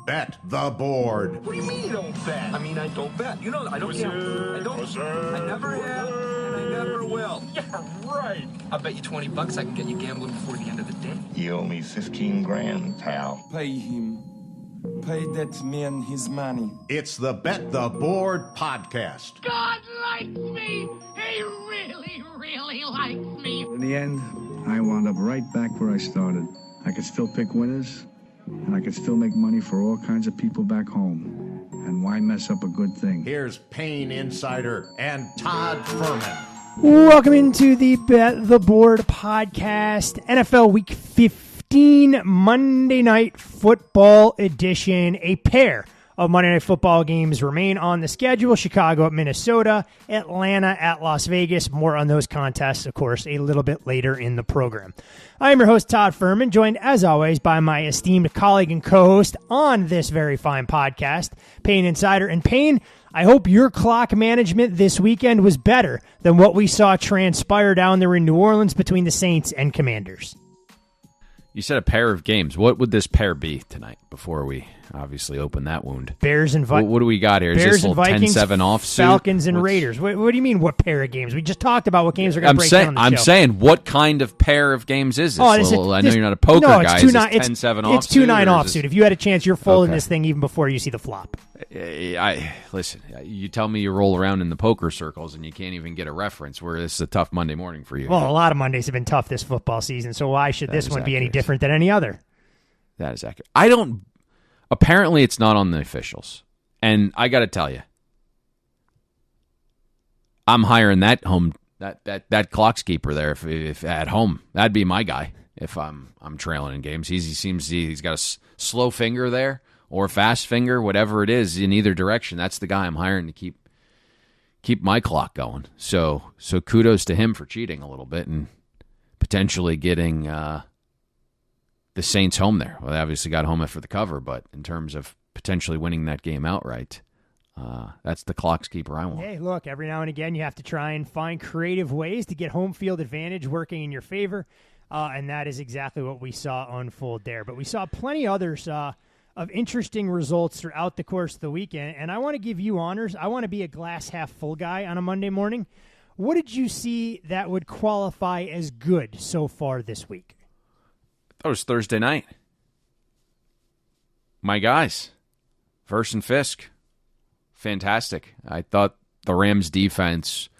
Bet the board. What do you mean you don't bet? I mean, I don't bet. You know, I don't gamble. I don't. I never have, and I never will. Yeah, right. I'll bet you $20 I can get you gambling before the end of the day. You owe me 15 grand, pal. Pay him. Pay that man his money. It's the Bet the Board podcast. God likes me. He really, really likes me. In the end, I wound up right back where I started. I could still pick winners, and I could still make money for all kinds of people back home. And why mess up a good thing? Here's Payne Insider and Todd Fuhrman. Welcome into the Bet the Board podcast, NFL Week 15 Monday Night Football edition. A pair of Monday Night Football games remain on the schedule. Chicago at Minnesota, Atlanta at Las Vegas. More on those contests, of course, a little bit later in the program. I am your host, Todd Fuhrman, joined as always by my esteemed colleague and co-host on this very fine podcast, Payne Insider. And Payne, I hope your clock management this weekend was better than what we saw transpire down there in New Orleans between the Saints and Commanders. You said a pair of games. What would this pair be tonight before we obviously open that wound? Bears and Vikings. What do we got here? Is Bears this a and little Vikings, 10-7 offsuit? Falcons and Raiders. What do you mean, what pair of games? We just talked about what games are going to break down on the show. I'm saying, what kind of pair of games is this? I know you're not a poker guy. Is this 10-7 offsuit? It's 2-9 offsuit. If you had a chance, you're folding this thing even before you see the flop. Listen, you tell me you roll around in the poker circles and you can't even get a reference where this is a tough Monday morning for you. Well, a lot of Mondays have been tough this football season, so why should this one be any different than any other? That is accurate. Apparently it's not on the officials. And I got to tell you, I'm hiring that clock keeper there if at home. That'd be my guy if I'm trailing in games. He's got a slow finger there or fast finger, whatever it is, in either direction. That's the guy I'm hiring to keep my clock going. So kudos to him for cheating a little bit and potentially getting the Saints home there. Well, they obviously got home for the cover, but in terms of potentially winning that game outright, that's the clock's keeper I want. Hey, look, every now and again you have to try and find creative ways to get home field advantage working in your favor, and that is exactly what we saw unfold there. But we saw plenty others of interesting results throughout the course of the weekend, and I want to give you honors. I want to be a glass half full guy on a Monday morning. What did you see that would qualify as good so far this week? That was Thursday night. My guys, Verse and Fisk, fantastic. I thought the Rams' defense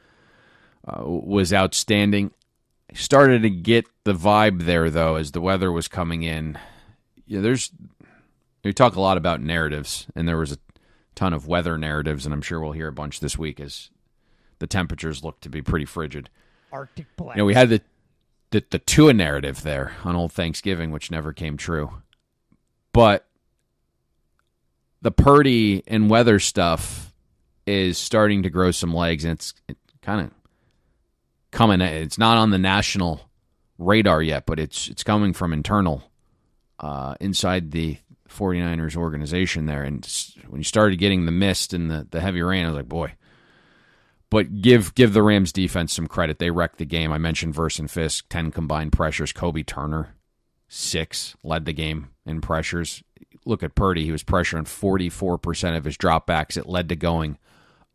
was outstanding. Started to get the vibe there, though, as the weather was coming in. We talk a lot about narratives, and there was a ton of weather narratives, and I'm sure we'll hear a bunch this week as the temperatures look to be pretty frigid. Arctic blast. We had the Tua narrative there on Old Thanksgiving, which never came true. But the Purdy and weather stuff is starting to grow some legs, and it's kind of coming. It's not on the national radar yet, but it's coming from internal inside the 49ers organization there. And when you started getting the mist and the heavy rain, I was like, boy. But give the Rams defense some credit. They wrecked the game. I mentioned Verse and Fisk, 10 combined pressures. Kobe Turner, 6, led the game in pressures. Look at Purdy. He was pressuring 44% of his dropbacks. It led to going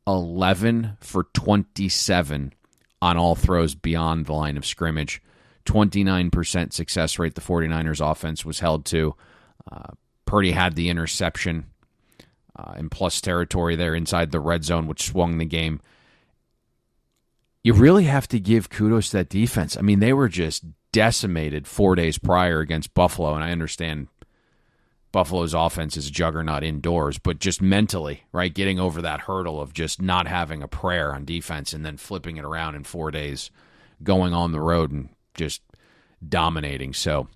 11 for 27 on all throws beyond the line of scrimmage. 29% success rate the 49ers offense was held to. Purdy had the interception in plus territory there inside the red zone, which swung the game. You really have to give kudos to that defense. I mean, they were just decimated 4 days prior against Buffalo, and I understand Buffalo's offense is a juggernaut indoors, but just mentally, right, getting over that hurdle of just not having a prayer on defense and then flipping it around in 4 days, going on the road and just dominating. So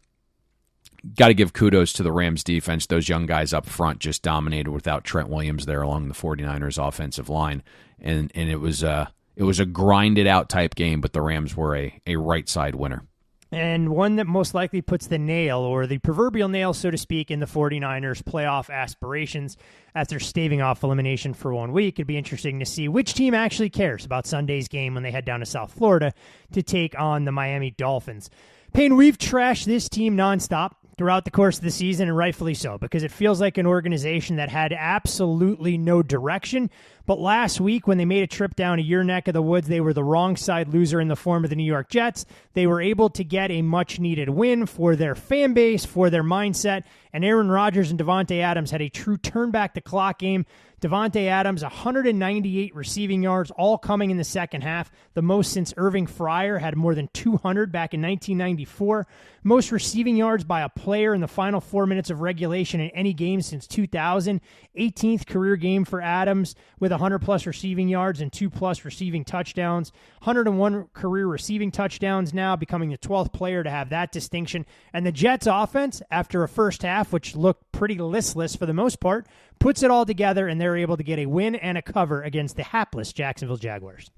got to give kudos to the Rams defense. Those young guys up front just dominated without Trent Williams there along the 49ers offensive line, and it was a grinded-out type game, but the Rams were a right-side winner. And one that most likely puts the nail, or the proverbial nail, so to speak, in the 49ers' playoff aspirations after staving off elimination for 1 week. It'd be interesting to see which team actually cares about Sunday's game when they head down to South Florida to take on the Miami Dolphins. Payne, we've trashed this team nonstop throughout the course of the season, and rightfully so, because it feels like an organization that had absolutely no direction. But last week, when they made a trip down to your neck of the woods, they were the wrong side loser in the form of the New York Jets. They were able to get a much-needed win for their fan base, for their mindset, and Aaron Rodgers and Davante Adams had a true turn-back-the-clock game. Davante Adams, 198 receiving yards, all coming in the second half, the most since Irving Fryer had more than 200 back in 1994. Most receiving yards by a player in the final 4 minutes of regulation in any game since 2000. 18th career game for Adams with 100-plus receiving yards and 2-plus receiving touchdowns. 101 career receiving touchdowns now, becoming the 12th player to have that distinction. And the Jets offense, after a first half, which looked pretty listless for the most part, puts it all together, and they're able to get a win and a cover against the hapless Jacksonville Jaguars.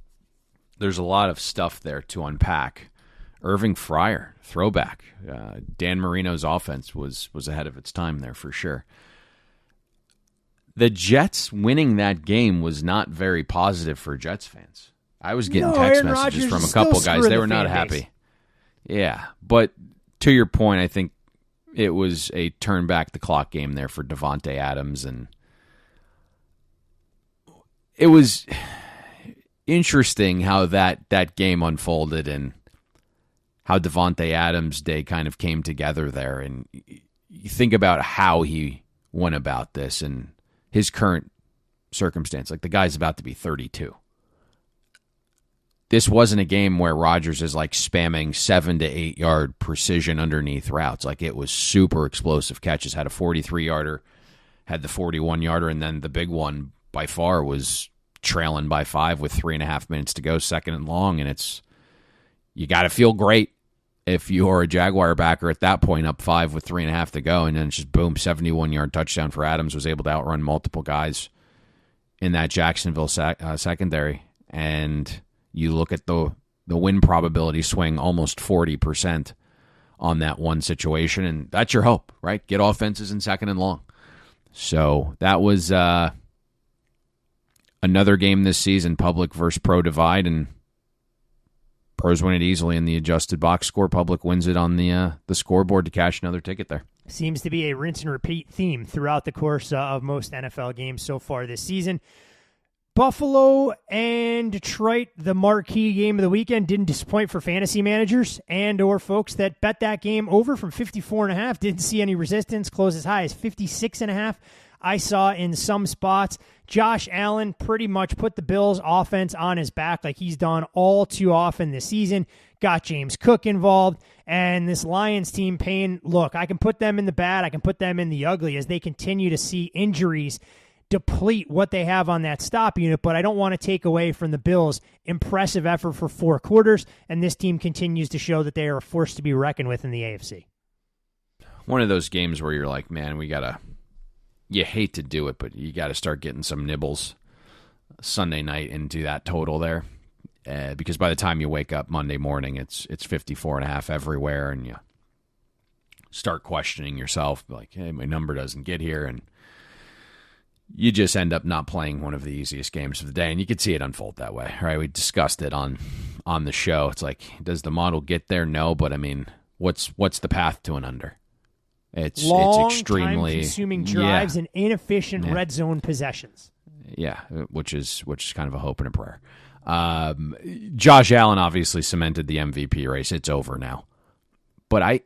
There's a lot of stuff there to unpack. Irving Fryer, throwback. Dan Marino's offense was ahead of its time there for sure. The Jets winning that game was not very positive for Jets fans. I was getting text messages from a couple guys. They were not happy. Yeah, but to your point, I think it was a turn back the clock game there for Davante Adams, and it was interesting how that game unfolded and how Davante Adams' day kind of came together there. And you think about how he went about this and his current circumstance. Like, the guy's about to be 32. This wasn't a game where Rodgers is like spamming 7 to 8 yard precision underneath routes. Like, it was super explosive catches. Had a 43-yarder, had the 41-yarder, and then the big one by far was trailing by 5 with 3.5 minutes to go, second and long. And you got to feel great if you're a Jaguar backer at that point, up 5 with 3.5 to go, and then just boom, 71-yard touchdown for Adams. Was able to outrun multiple guys in that Jacksonville secondary. And you look at the win probability swing, almost 40% on that one situation, and that's your hope, right? Get offenses in second and long. So that was another game this season, public versus pro divide, and pros win it easily in the adjusted box score. Public wins it on the scoreboard to cash another ticket there. Seems to be a rinse and repeat theme throughout the course of most NFL games so far this season. Buffalo and Detroit, the marquee game of the weekend, didn't disappoint for fantasy managers and or folks that bet that game over from 54.5. Didn't see any resistance. Closed as high as 56.5. I saw in some spots. Josh Allen pretty much put the Bills' offense on his back like he's done all too often this season. Got James Cook involved. And this Lions team, Payne, look, I can put them in the bad, I can put them in the ugly as they continue to see injuries deplete what they have on that stop unit, but I don't want to take away from the Bills' impressive effort for 4 quarters, and this team continues to show that they are a force to be reckoned with in the AFC. One of those games where you're like, man, you hate to do it, but you got to start getting some nibbles Sunday night into that total there, because by the time you wake up Monday morning, it's 54.5 everywhere, and you start questioning yourself, like, hey, my number doesn't get here, and you just end up not playing one of the easiest games of the day, and you could see it unfold that way, right? We discussed it on the show. It's like, does the model get there? No, but I mean, what's the path to an under? It's extremely time-consuming drives and inefficient red zone possessions. Yeah, which is kind of a hope and a prayer. Josh Allen obviously cemented the MVP race. It's over now, but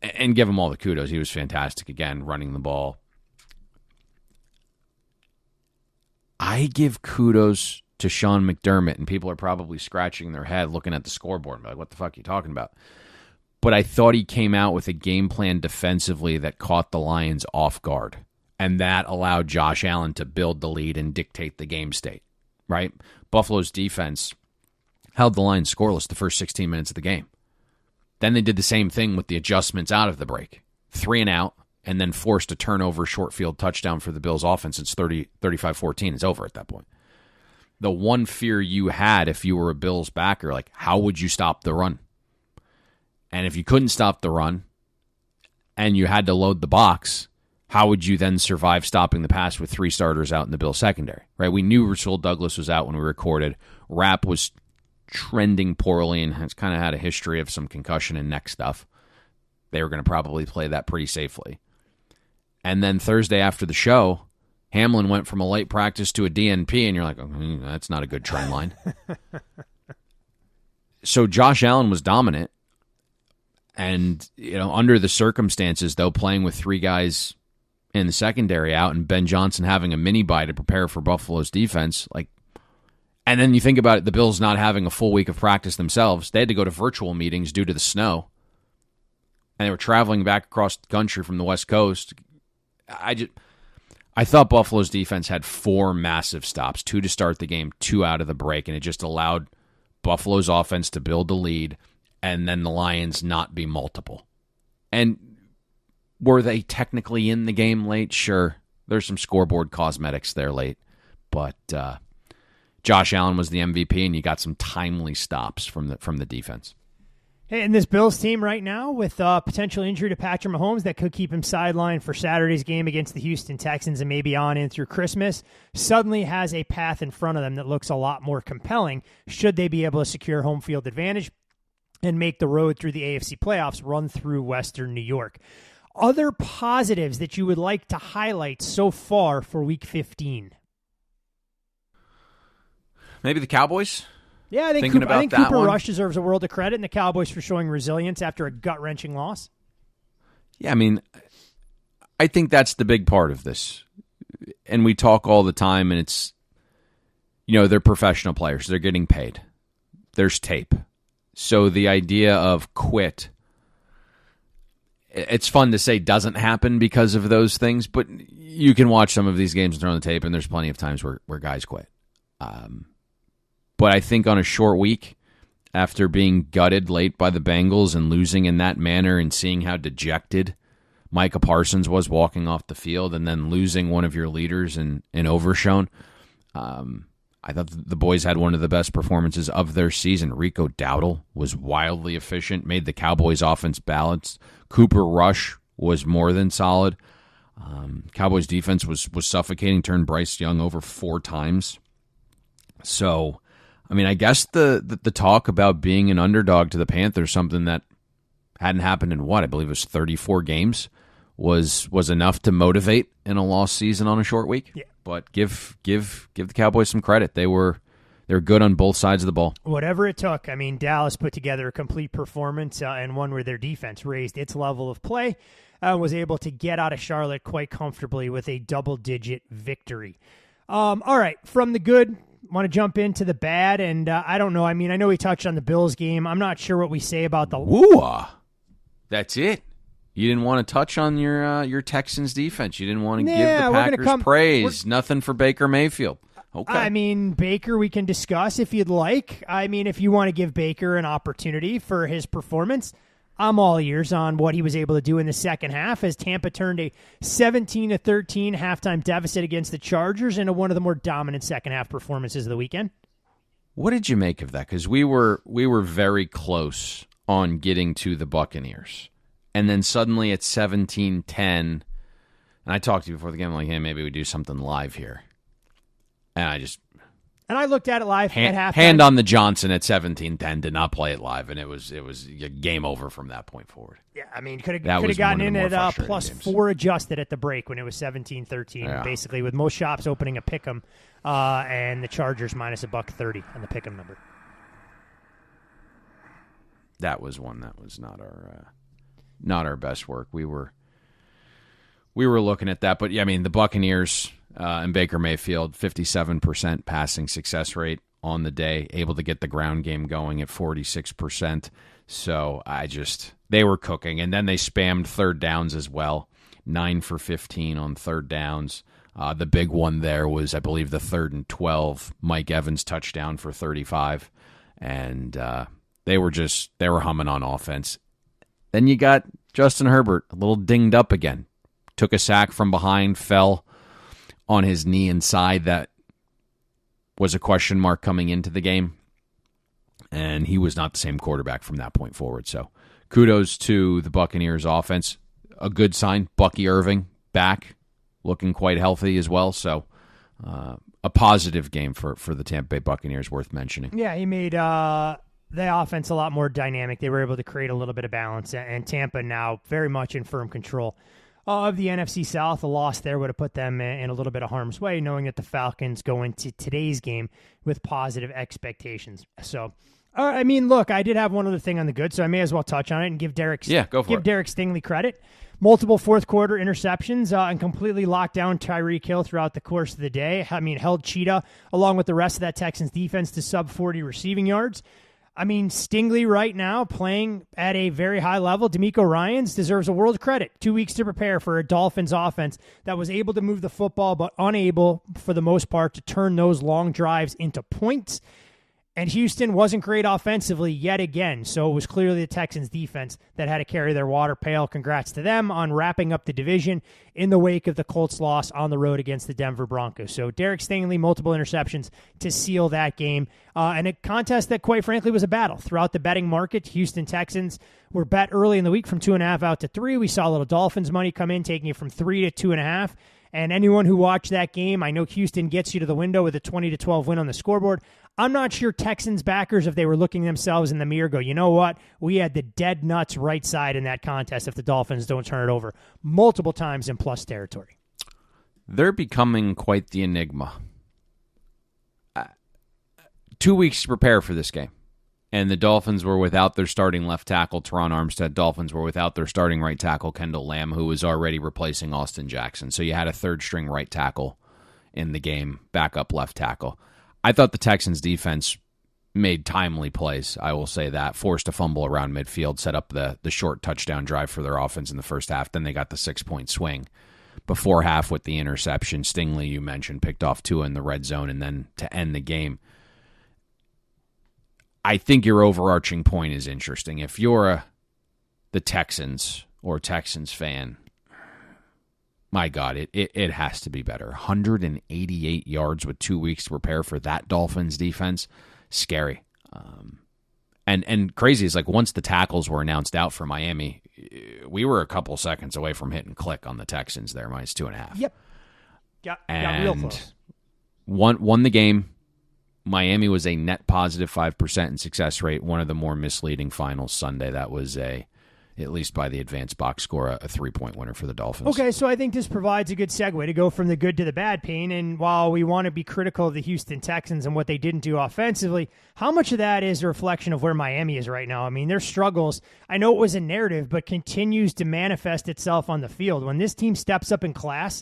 and give him all the kudos. He was fantastic again, running the ball. I give kudos to Sean McDermott, and people are probably scratching their head looking at the scoreboard and be like, what the fuck are you talking about? But I thought he came out with a game plan defensively that caught the Lions off guard, and that allowed Josh Allen to build the lead and dictate the game state, right? Buffalo's defense held the Lions scoreless the first 16 minutes of the game. Then they did the same thing with the adjustments out of the break. 3 and out. And then forced a turnover short field touchdown for the Bills offense. It's 35-14. It's over at that point. The one fear you had if you were a Bills backer, like, how would you stop the run? And if you couldn't stop the run and you had to load the box, how would you then survive stopping the pass with 3 starters out in the Bills secondary? Right? We knew Rasul Douglas was out when we recorded. Rapp was trending poorly and has kind of had a history of some concussion and neck stuff. they were going to probably play that pretty safely. And then Thursday after the show, Hamlin went from a late practice to a DNP, and you're like, that's not a good trend line. So Josh Allen was dominant. And, under the circumstances, though, playing with three guys in the secondary out and Ben Johnson having a mini-bye to prepare for Buffalo's defense, and then you think about it, the Bills not having a full week of practice themselves. They had to go to virtual meetings due to the snow. And they were traveling back across the country from the West Coast. I thought Buffalo's defense had 4 massive stops, 2 to start the game, 2 out of the break, and it just allowed Buffalo's offense to build the lead and then the Lions not be multiple. And were they technically in the game late? Sure. There's some scoreboard cosmetics there late. But Josh Allen was the MVP, and you got some timely stops from the defense. Hey, and this Bills team right now with potential injury to Patrick Mahomes that could keep him sidelined for Saturday's game against the Houston Texans and maybe on in through Christmas, suddenly has a path in front of them that looks a lot more compelling should they be able to secure home field advantage and make the road through the AFC playoffs run through Western New York. Other positives that you would like to highlight so far for Week 15? Maybe the Cowboys? Yeah, I think Cooper Rush deserves a world of credit, and the Cowboys for showing resilience after a gut-wrenching loss. Yeah, I think that's the big part of this. And we talk all the time, and it's, they're professional players. They're getting paid. There's tape. So the idea of quit, it's fun to say doesn't happen because of those things, but you can watch some of these games and turn on the tape, and there's plenty of times where guys quit. But I think on a short week, after being gutted late by the Bengals and losing in that manner and seeing how dejected Micah Parsons was walking off the field and then losing one of your leaders in Overshone, I thought the boys had one of the best performances of their season. Rico Dowdle was wildly efficient, made the Cowboys' offense balanced. Cooper Rush was more than solid. Cowboys' defense was suffocating, turned Bryce Young over 4 times. So, I guess the talk about being an underdog to the Panthers, something that hadn't happened in I believe it was 34 games, was enough to motivate in a lost season on a short week. Yeah. But give the Cowboys some credit. They were good on both sides of the ball. Whatever it took. Dallas put together a complete performance and one where their defense raised its level of play, was able to get out of Charlotte quite comfortably with a double-digit victory. All right, from the good, want to jump into the bad, and I don't know. I know we touched on the Bills game. I'm not sure what we say about the... Woo-ah. That's it. You didn't want to touch on your Texans defense. You didn't want to give the Packers praise. Nothing for Baker Mayfield. Okay. Baker we can discuss if you'd like. If you want to give Baker an opportunity for his performance, I'm all ears on what he was able to do in the second half as Tampa turned a 17-13 halftime deficit against the Chargers into one of the more dominant second half performances of the weekend. What did you make of that? Because we were very close on getting to the Buccaneers. And then suddenly at 17-10, and I talked to you before the game, I'm like, hey, maybe we do something live here. And I looked at it live at halftime. Hand on the Johnson at 17-10, did not play it live, and it was game over from that point forward. Yeah, could have gotten in at +4 adjusted at the break when it was 17-13, yeah. Basically with most shops opening a pick'em, and the Chargers minus $1.30 on the pick'em number. That was one that was not our best work. We were looking at that, but yeah, the Buccaneers and Baker Mayfield, 57% passing success rate on the day, able to get the ground game going at 46%. So they were cooking, and then they spammed third downs as well, 9 for 15 on third downs. The big one there was, I believe, the 3rd and 12, Mike Evans touchdown for 35, and they were humming on offense. Then you got Justin Herbert, a little dinged up again. Took a sack from behind, fell on his knee inside. That was a question mark coming into the game. And he was not the same quarterback from that point forward. So kudos to the Buccaneers offense. A good sign. Bucky Irving back, looking quite healthy as well. So a positive game for the Tampa Bay Buccaneers worth mentioning. Yeah, he made the offense a lot more dynamic. They were able to create a little bit of balance, and Tampa now very much in firm control of the NFC South. A loss there would have put them in a little bit of harm's way, knowing that the Falcons go into today's game with positive expectations. So, I mean, look, I did have one other thing on the good, so I may as well touch on it and give Derek Stingley credit. Multiple fourth-quarter interceptions and completely locked down Tyreek Hill throughout the course of the day. I mean, held Cheetah, along with the rest of that Texans defense, to sub-40 receiving yards. I mean, Stingley right now playing at a very high level. D'Amico Ryans deserves a world credit. 2 weeks to prepare for a Dolphins offense that was able to move the football, but unable, for the most part, to turn those long drives into points. And Houston wasn't great offensively yet again, so it was clearly the Texans defense that had to carry their water pail. Congrats to them on wrapping up the division in the wake of the Colts' loss on the road against the Denver Broncos. So Derek Stingley, multiple interceptions to seal that game. And a contest that, quite frankly, was a battle. Throughout the betting market, Houston Texans were bet early in the week from 2.5 out to 3. We saw a little Dolphins money come in, taking it from 3 to 2.5. And anyone who watched that game, I know Houston gets you to the window with a 20-12 win on the scoreboard. I'm not sure Texans backers, if they were looking themselves in the mirror, go, you know what? We had the dead nuts right side in that contest if the Dolphins don't turn it over multiple times in plus territory. They're becoming quite the enigma. 2 weeks to prepare for this game. And the Dolphins were without their starting left tackle, Teron Armstead. Dolphins were without their starting right tackle, Kendall Lamb, who was already replacing Austin Jackson. So you had a third-string right tackle in the game, backup left tackle. I thought the Texans' defense made timely plays, I will say that. Forced a fumble around midfield, set up the short touchdown drive for their offense in the first half. Then they got the 6-point swing before half with the interception. Stingley, you mentioned, picked off Tua in the red zone, and then to end the game. I think your overarching point is interesting. If you're the Texans or Texans fan, my God, it has to be better. 188 yards with 2 weeks to prepare for that Dolphins defense. Scary. And crazy is, like, once the tackles were announced out for Miami, we were a couple seconds away from hitting click on the Texans there, minus 2.5. Yep. Got real close. Won the game. Miami was a net positive 5% in success rate, one of the more misleading finals Sunday. That was at least by the advanced box score, a 3-point winner for the Dolphins. Okay, so I think this provides a good segue to go from the good to the bad, Payne. And while we want to be critical of the Houston Texans and what they didn't do offensively, how much of that is a reflection of where Miami is right now? I mean, their struggles, I know it was a narrative, but continues to manifest itself on the field. When this team steps up in class,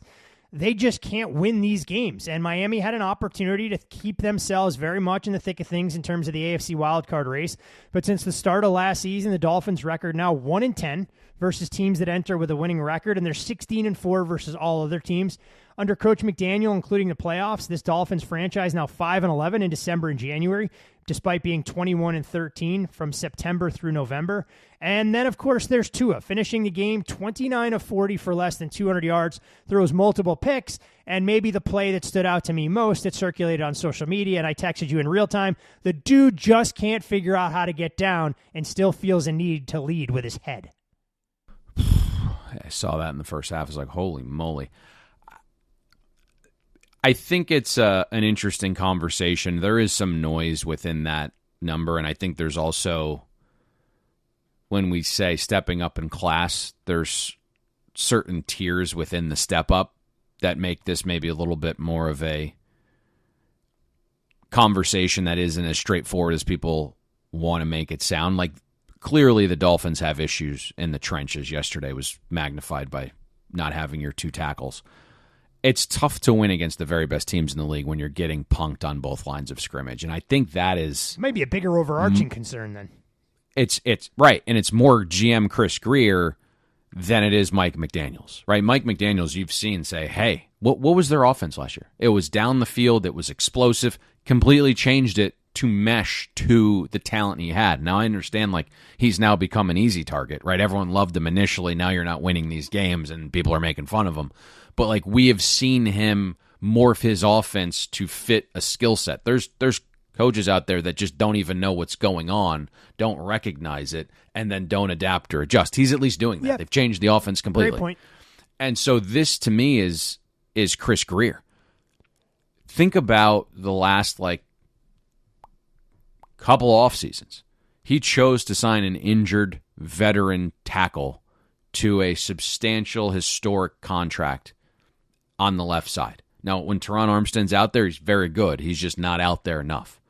they just can't win these games. And Miami had an opportunity to keep themselves very much in the thick of things in terms of the AFC wildcard race. But since the start of last season, the Dolphins' record now 1-10 versus teams that enter with a winning record, and they're 16-4 versus all other teams. Under Coach McDaniel, including the playoffs, this Dolphins franchise now 5-11 in December and January, despite being 21-13 from September through November. And then, of course, there's Tua, finishing the game 29-40 for less than 200 yards, throws multiple picks, and maybe the play that stood out to me most that circulated on social media, and I texted you in real time, the dude just can't figure out how to get down and still feels a need to lead with his head. I saw that in the first half. I was like, holy moly. I think it's an interesting conversation. There is some noise within that number, and I think there's also, when we say stepping up in class, there's certain tiers within the step up that make this maybe a little bit more of a conversation that isn't as straightforward as people want to make it sound. Like, clearly the Dolphins have issues in the trenches. Yesterday was magnified by not having your two tackles. It's tough to win against the very best teams in the league when you're getting punked on both lines of scrimmage. And I think that is maybe a bigger overarching concern then. It's right. And it's more GM Chris Grier than it is Mike McDaniels, right? Mike McDaniels, you've seen say, hey, what was their offense last year? It was down the field. It was explosive, completely changed it to mesh to the talent he had. Now I understand, like, he's now become an easy target, right? Everyone loved him initially. Now you're not winning these games and people are making fun of him. But, like, we have seen him morph his offense to fit a skill set. There's coaches out there that just don't even know what's going on, don't recognize it, and then don't adapt or adjust. He's at least doing that. Yep. They've changed the offense completely. Great point. And so this, to me, is Chris Grier. Think about the last, like, couple off seasons. He chose to sign an injured veteran tackle to a substantial historic contract on the left side. Now, when Teron Armstead's out there, he's very good. He's just not out there enough.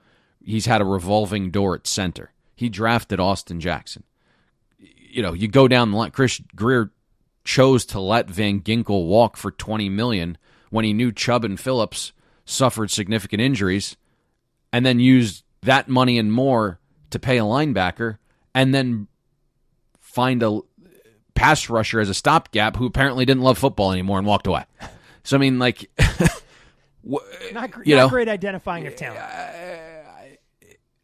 He's had a revolving door at center. He drafted Austin Jackson. You go down the line. Chris Greer chose to let Van Ginkel walk for $20 million when he knew Chubb and Phillips suffered significant injuries, and then used that money and more to pay a linebacker, and then find a pass rusher as a stopgap who apparently didn't love football anymore and walked away. So, I mean, like, not great identifying of talent.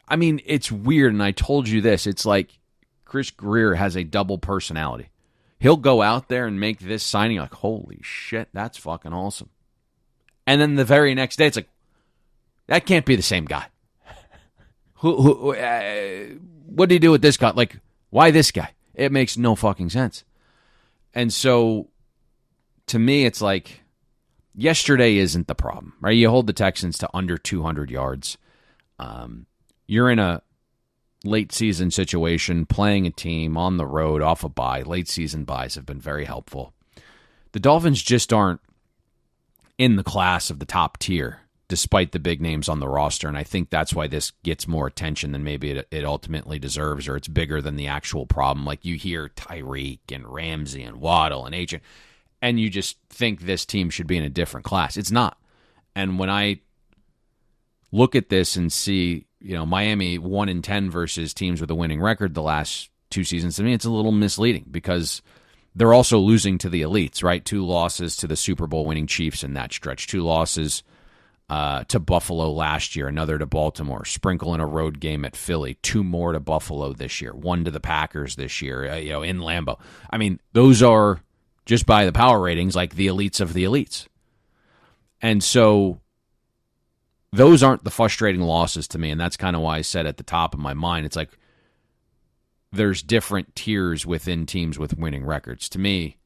I mean, it's weird, and I told you this. It's like Chris Greer has a double personality. He'll go out there and make this signing like, holy shit, that's fucking awesome. And then the very next day, it's like, that can't be the same guy. What did he do with this guy? Like, why this guy? It makes no fucking sense. And so, to me, it's like, yesterday isn't the problem, right? You hold the Texans to under 200 yards. You're in a late season situation, playing a team on the road, off a bye. Late season buys have been very helpful. The Dolphins just aren't in the class of the top tier, despite the big names on the roster, and I think that's why this gets more attention than maybe it ultimately deserves, or it's bigger than the actual problem. Like, you hear Tyreek and Ramsey and Waddle and Agent, and you just think this team should be in a different class. It's not. And when I look at this and see, Miami 1-10 versus teams with a winning record the last two seasons, to me, it's a little misleading because they're also losing to the elites, right? 2 losses to the Super Bowl winning Chiefs in that stretch, 2 losses to Buffalo last year, another to Baltimore, sprinkle in a road game at Philly, 2 more to Buffalo this year, 1 to the Packers this year, in Lambeau. I mean, those are, just by the power ratings, like the elites of the elites. And so those aren't the frustrating losses to me, and that's kind of why I said at the top of my mind, it's like there's different tiers within teams with winning records. To me,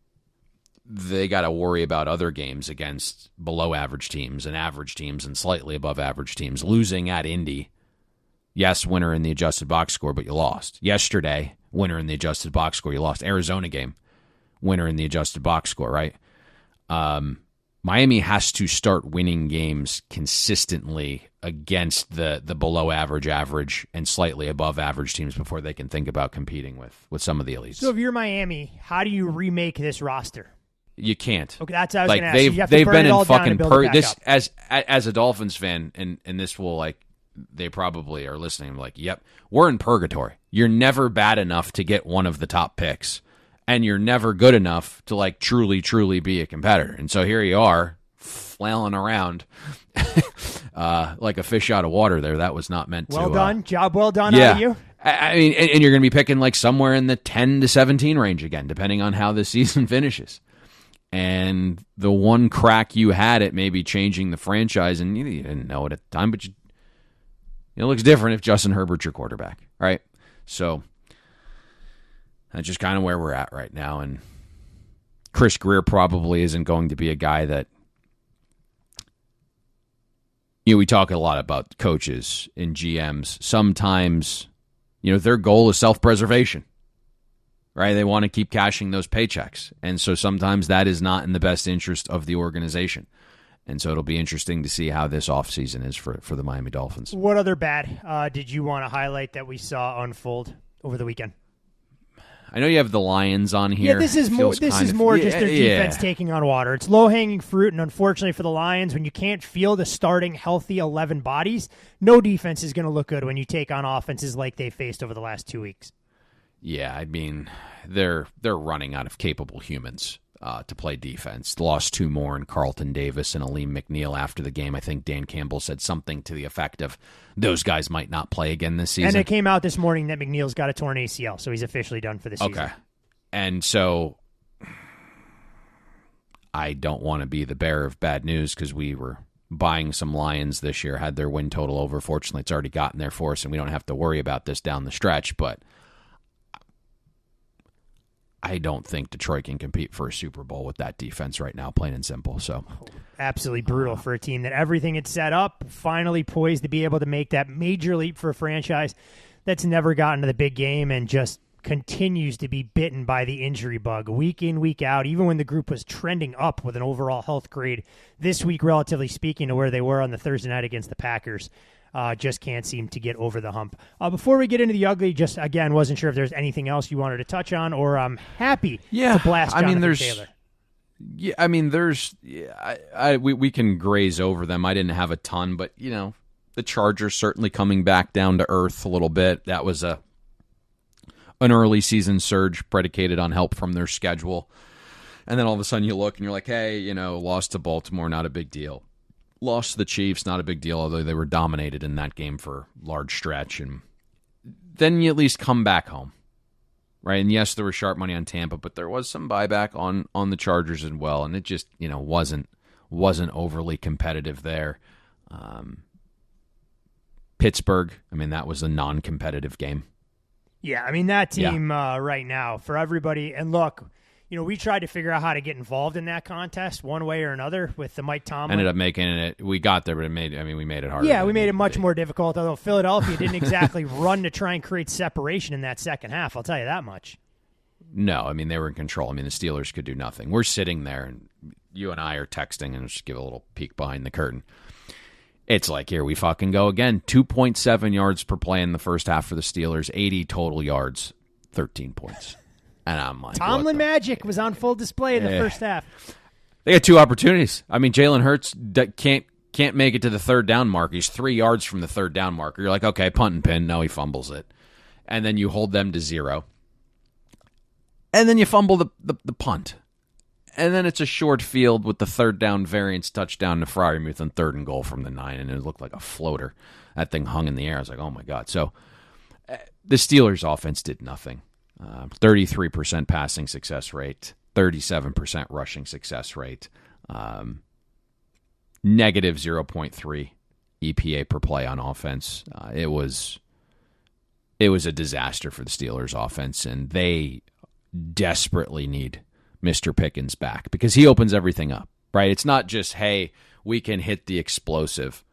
they got to worry about other games against below-average teams and average teams and slightly above-average teams. Losing at Indy, yes, winner in the adjusted box score, but you lost. Yesterday, winner in the adjusted box score, you lost. Arizona game, winner in the adjusted box score, right? Miami has to start winning games consistently against the below average, and slightly above average teams before they can think about competing with some of the elites. So if you're Miami, how do you remake this roster? You can't. Okay, that's what I was going to ask. They've You have to burn been it all in down fucking and build it back up. as a Dolphins fan, and this will, like, they probably are listening. Like, yep, we're in purgatory. You're never bad enough to get one of the top picks, and you're never good enough to, like, truly be a competitor. And so here you are, flailing around like a fish out of water there. That was not meant to... Well done. Job well done yeah. out of you. I mean, and you're going to be picking, like, somewhere in the 10 to 17 range again, depending on how the season finishes. And the one crack you had at maybe changing the franchise, and you didn't know it at the time, but it looks different if Justin Herbert's your quarterback, right? So that's just kind of where we're at right now. And Chris Greer probably isn't going to be a guy that, we talk a lot about coaches and GMs. Sometimes, their goal is self-preservation, right? They want to keep cashing those paychecks. And so sometimes that is not in the best interest of the organization. And so it'll be interesting to see how this offseason is for the Miami Dolphins. What other bad did you want to highlight that we saw unfold over the weekend? I know you have the Lions on here. Yeah, this is more just their defense taking on water. It's low-hanging fruit, and unfortunately for the Lions, when you can't field a starting healthy 11 bodies, no defense is going to look good when you take on offenses like they faced over the last 2 weeks. Yeah, I mean, they're running out of capable humans to play defense. Lost 2 more in Carlton Davis and Aleem McNeil after the game. I think Dan Campbell said something to the effect of those guys might not play again this season. And it came out this morning that McNeil's got a torn ACL, so he's officially done for the season. Okay. And so I don't want to be the bearer of bad news because we were buying some Lions this year, had their win total over. Fortunately, it's already gotten there for us, and we don't have to worry about this down the stretch, but I don't think Detroit can compete for a Super Bowl with that defense right now, plain and simple. So, absolutely brutal for a team that everything had set up, finally poised to be able to make that major leap for a franchise. that's never gotten to the big game and just continues to be bitten by the injury bug week in, week out, even when the group was trending up with an overall health grade this week, relatively speaking, to where they were on the Thursday night against the Packers. Just can't seem to get over the hump. Before we get into the ugly, just again, wasn't sure if there's anything else you wanted to touch on, or I'm happy to blast Jonathan Taylor. Yeah, I mean, we can graze over them. I didn't have a ton, but the Chargers certainly coming back down to earth a little bit. That was an early season surge predicated on help from their schedule, and then all of a sudden you look and you're like, hey, lost to Baltimore, not a big deal. Lost to the Chiefs, not a big deal, although they were dominated in that game for a large stretch. And then you at least come back home, right? And yes, there was sharp money on Tampa, but there was some buyback on the Chargers as well, and it just wasn't overly competitive there. Pittsburgh, I mean, that was a non-competitive game. Yeah, I mean, that team right now, for everybody, and look, we tried to figure out how to get involved in that contest one way or another with the Mike Tomlin. Ended up making it. We got there, but we made it harder. Yeah, we made it much more difficult, although Philadelphia didn't exactly run to try and create separation in that second half, I'll tell you that much. No, I mean, they were in control. I mean, the Steelers could do nothing. We're sitting there, and you and I are texting, and just give a little peek behind the curtain. It's like, here we fucking go again. 2.7 yards per play in the first half for the Steelers, 80 total yards, 13 points. And I'm like, Tomlin magic was on full display in the first half. They had two opportunities. I mean, Jalen Hurts can't make it to the third down mark. He's 3 yards from the third down marker. You're like, okay, punt and pin. No, he fumbles it. And then you hold them to 0. And then you fumble the punt. And then it's a short field with the third down variance touchdown to Freiermuth on 3rd and goal from the 9, and it looked like a floater. That thing hung in the air. I was like, oh, my God. So the Steelers' offense did nothing. 33% passing success rate, 37% rushing success rate, negative 0.3 EPA per play on offense. It was a disaster for the Steelers' offense, and they desperately need Mr. Pickens back because he opens everything up, right? It's not just, hey, we can hit the explosive,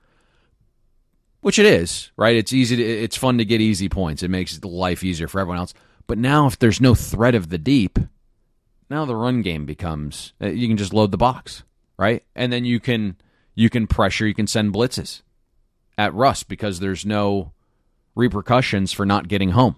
which it is, right? It's fun to get easy points. It makes life easier for everyone else. But now if there's no threat of the deep, now the run game becomes, you can just load the box, right? And then you can pressure, you can send blitzes at Russ because there's no repercussions for not getting home.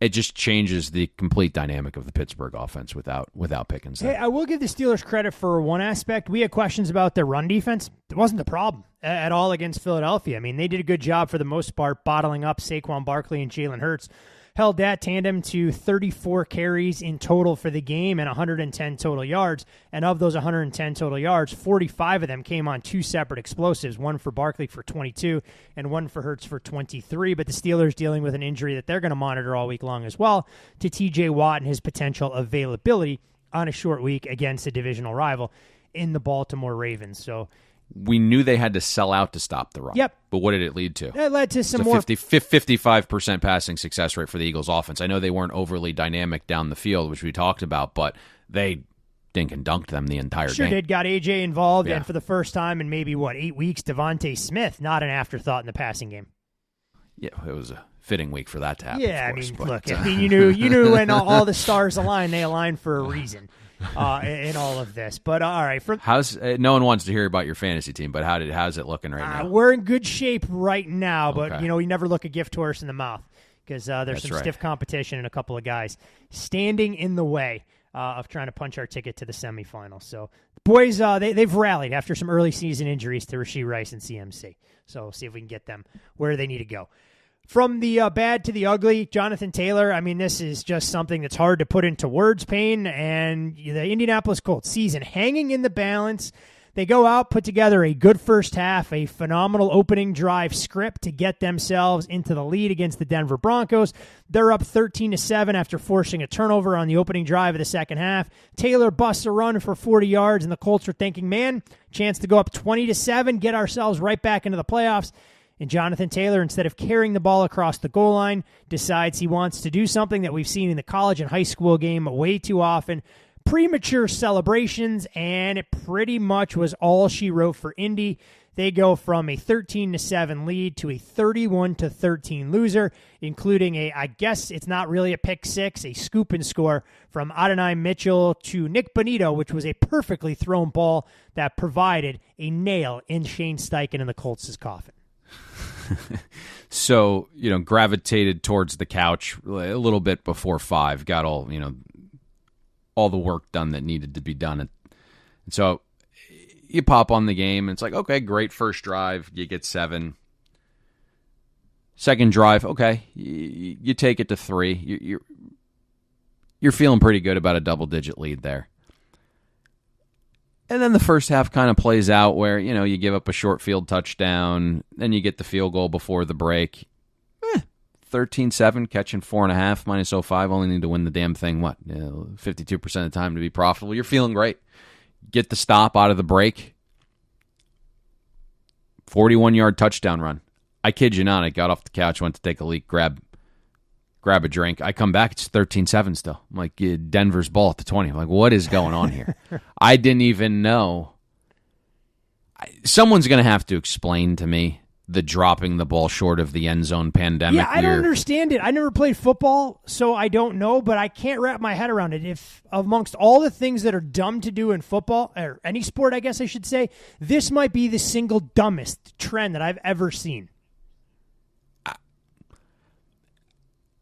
It just changes the complete dynamic of the Pittsburgh offense without Pickens. Hey, I will give the Steelers credit for one aspect. We had questions about their run defense. It wasn't the problem at all against Philadelphia. I mean, they did a good job for the most part bottling up Saquon Barkley and Jalen Hurts. Held that tandem to 34 carries in total for the game and 110 total yards. And of those 110 total yards, 45 of them came on 2 separate explosives, one for Barkley for 22 and one for Hurts for 23. But the Steelers dealing with an injury that they're going to monitor all week long as well to TJ Watt and his potential availability on a short week against a divisional rival in the Baltimore Ravens. So we knew they had to sell out to stop the run. Yep. But what did it lead to? It led to some more 55% passing success rate for the Eagles offense. I know they weren't overly dynamic down the field, which we talked about, but they dink and dunked them the entire game. Sure did. Got AJ involved, and for the first time in maybe, 8 weeks, Davante Smith, not an afterthought in the passing game. Yeah, it was a fitting week for that to happen. Yeah, you knew when all the stars align, they align for a reason. In all of this, but all right. How's no one wants to hear about your fantasy team, but how's it looking right now? We're in good shape right now, but we never look a gift horse in the mouth because there's some stiff competition and a couple of guys standing in the way of trying to punch our ticket to the semifinals. So the boys, they've rallied after some early season injuries to Rashee Rice and CMC. So we'll see if we can get them where they need to go. From the bad to the ugly, Jonathan Taylor, I mean, this is just something that's hard to put into words, Payne, and the Indianapolis Colts season hanging in the balance. They go out, put together a good first half, a phenomenal opening drive script to get themselves into the lead against the Denver Broncos. They're up 13-7 after forcing a turnover on the opening drive of the second half. Taylor busts a run for 40 yards, and the Colts are thinking, man, chance to go up 20-7, get ourselves right back into the playoffs. And Jonathan Taylor, instead of carrying the ball across the goal line, decides he wants to do something that we've seen in the college and high school game way too often, premature celebrations, and it pretty much was all she wrote for Indy. they go from a 13-7 lead to a 31-13 loser, including I guess it's not really a pick six, a scoop and score from Adonai Mitchell to Nick Bonito, which was a perfectly thrown ball that provided a nail in Shane Steichen and the Colts' coffin. So, gravitated towards the couch a little bit before 5, got all the work done that needed to be done. And so you pop on the game, and it's like, okay, great first drive. You get 7. Second drive, okay, you take it to 3. You're feeling pretty good about a double-digit lead there. And then the first half kind of plays out where, you give up a short field touchdown, then you get the field goal before the break. 13-7, catching 4.5, minus 0.5, only need to win the damn thing, 52% of the time to be profitable. You're feeling great. Get the stop out of the break. 41-yard touchdown run. I kid you not, I got off the couch, went to take a leak, grab a drink. I come back, it's 13-7 still. I'm like, Denver's ball at the 20. I'm like, what is going on here? I didn't even know. Someone's going to have to explain to me the dropping the ball short of the end zone pandemic. Yeah, I don't understand it. I never played football, so I don't know, but I can't wrap my head around it. If amongst all the things that are dumb to do in football, or any sport, I guess I should say, this might be the single dumbest trend that I've ever seen.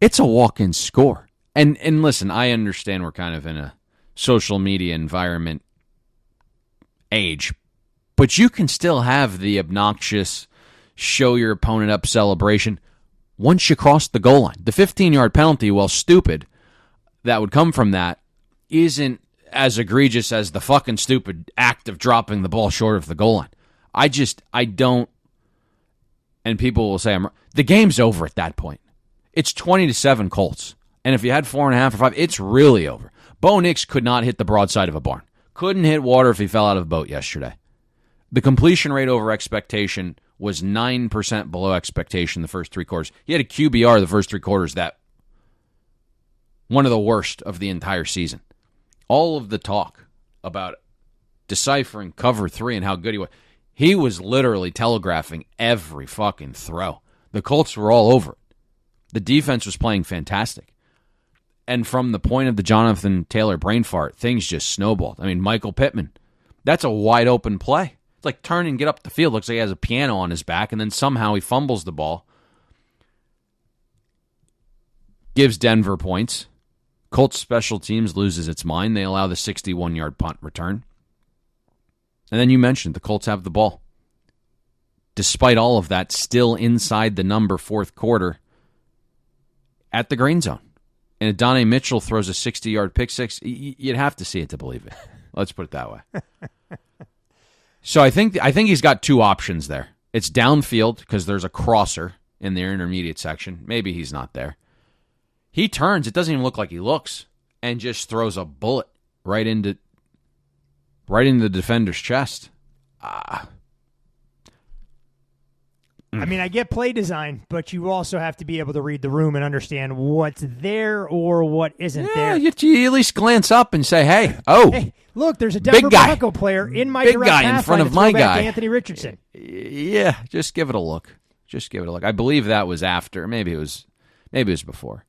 It's a walk-in score. And listen, I understand we're kind of in a social media environment age, but you can still have the obnoxious show your opponent up celebration once you cross the goal line. The 15-yard penalty, while stupid, that would come from that, isn't as egregious as the fucking stupid act of dropping the ball short of the goal line. I don't, and people will say, the game's over at that point. It's 20-7 Colts. And if you had 4.5 or 5, it's really over. Bo Nix could not hit the broadside of a barn. Couldn't hit water if he fell out of a boat yesterday. The completion rate over expectation was 9% below expectation the first 3 quarters. He had a QBR the first 3 quarters that one of the worst of the entire season. All of the talk about deciphering cover 3 and how good he was literally telegraphing every fucking throw. The Colts were all over it. The defense was playing fantastic. And from the point of the Jonathan Taylor brain fart, things just snowballed. I mean, Michael Pittman, that's a wide open play. It's like turn and get up the field. Looks like he has a piano on his back, and then somehow he fumbles the ball. Gives Denver points. Colts special teams loses its mind. They allow the 61-yard punt return. And then you mentioned the Colts have the ball. Despite all of that, still inside the number fourth quarter at the green zone. And Adonai Mitchell throws a 60-yard pick six. You'd have to see it to believe it. Let's put it that way. So I think he's got 2 options there. It's downfield because there's a crosser in their intermediate section. Maybe he's not there. He turns. It doesn't even look like he looks, and just throws a bullet right into the defender's chest. I mean, I get play design, but you also have to be able to read the room and understand what's there or what isn't there. You at least glance up and say, hey, look, there's a Denver Bronco player in my direct guy in front of my guy. Anthony Richardson. Yeah, just give it a look. I believe that was after. Maybe it was before.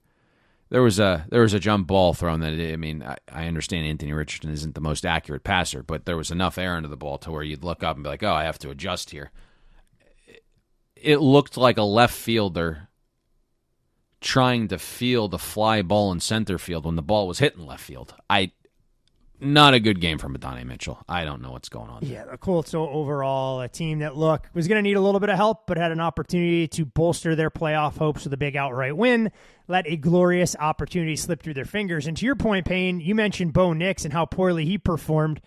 There was a jump ball thrown that, I mean, I understand Anthony Richardson isn't the most accurate passer, but there was enough air into the ball to where you'd look up and be like, oh, I have to adjust here. It looked like a left fielder trying to field a fly ball in center field when the ball was hitting left field. Not a good game from Adonai Mitchell. I don't know what's going on there. Yeah, the Colts overall, a team that, was going to need a little bit of help, but had an opportunity to bolster their playoff hopes with a big outright win. Let a glorious opportunity slip through their fingers. And to your point, Payne, you mentioned Bo Nix and how poorly he performed.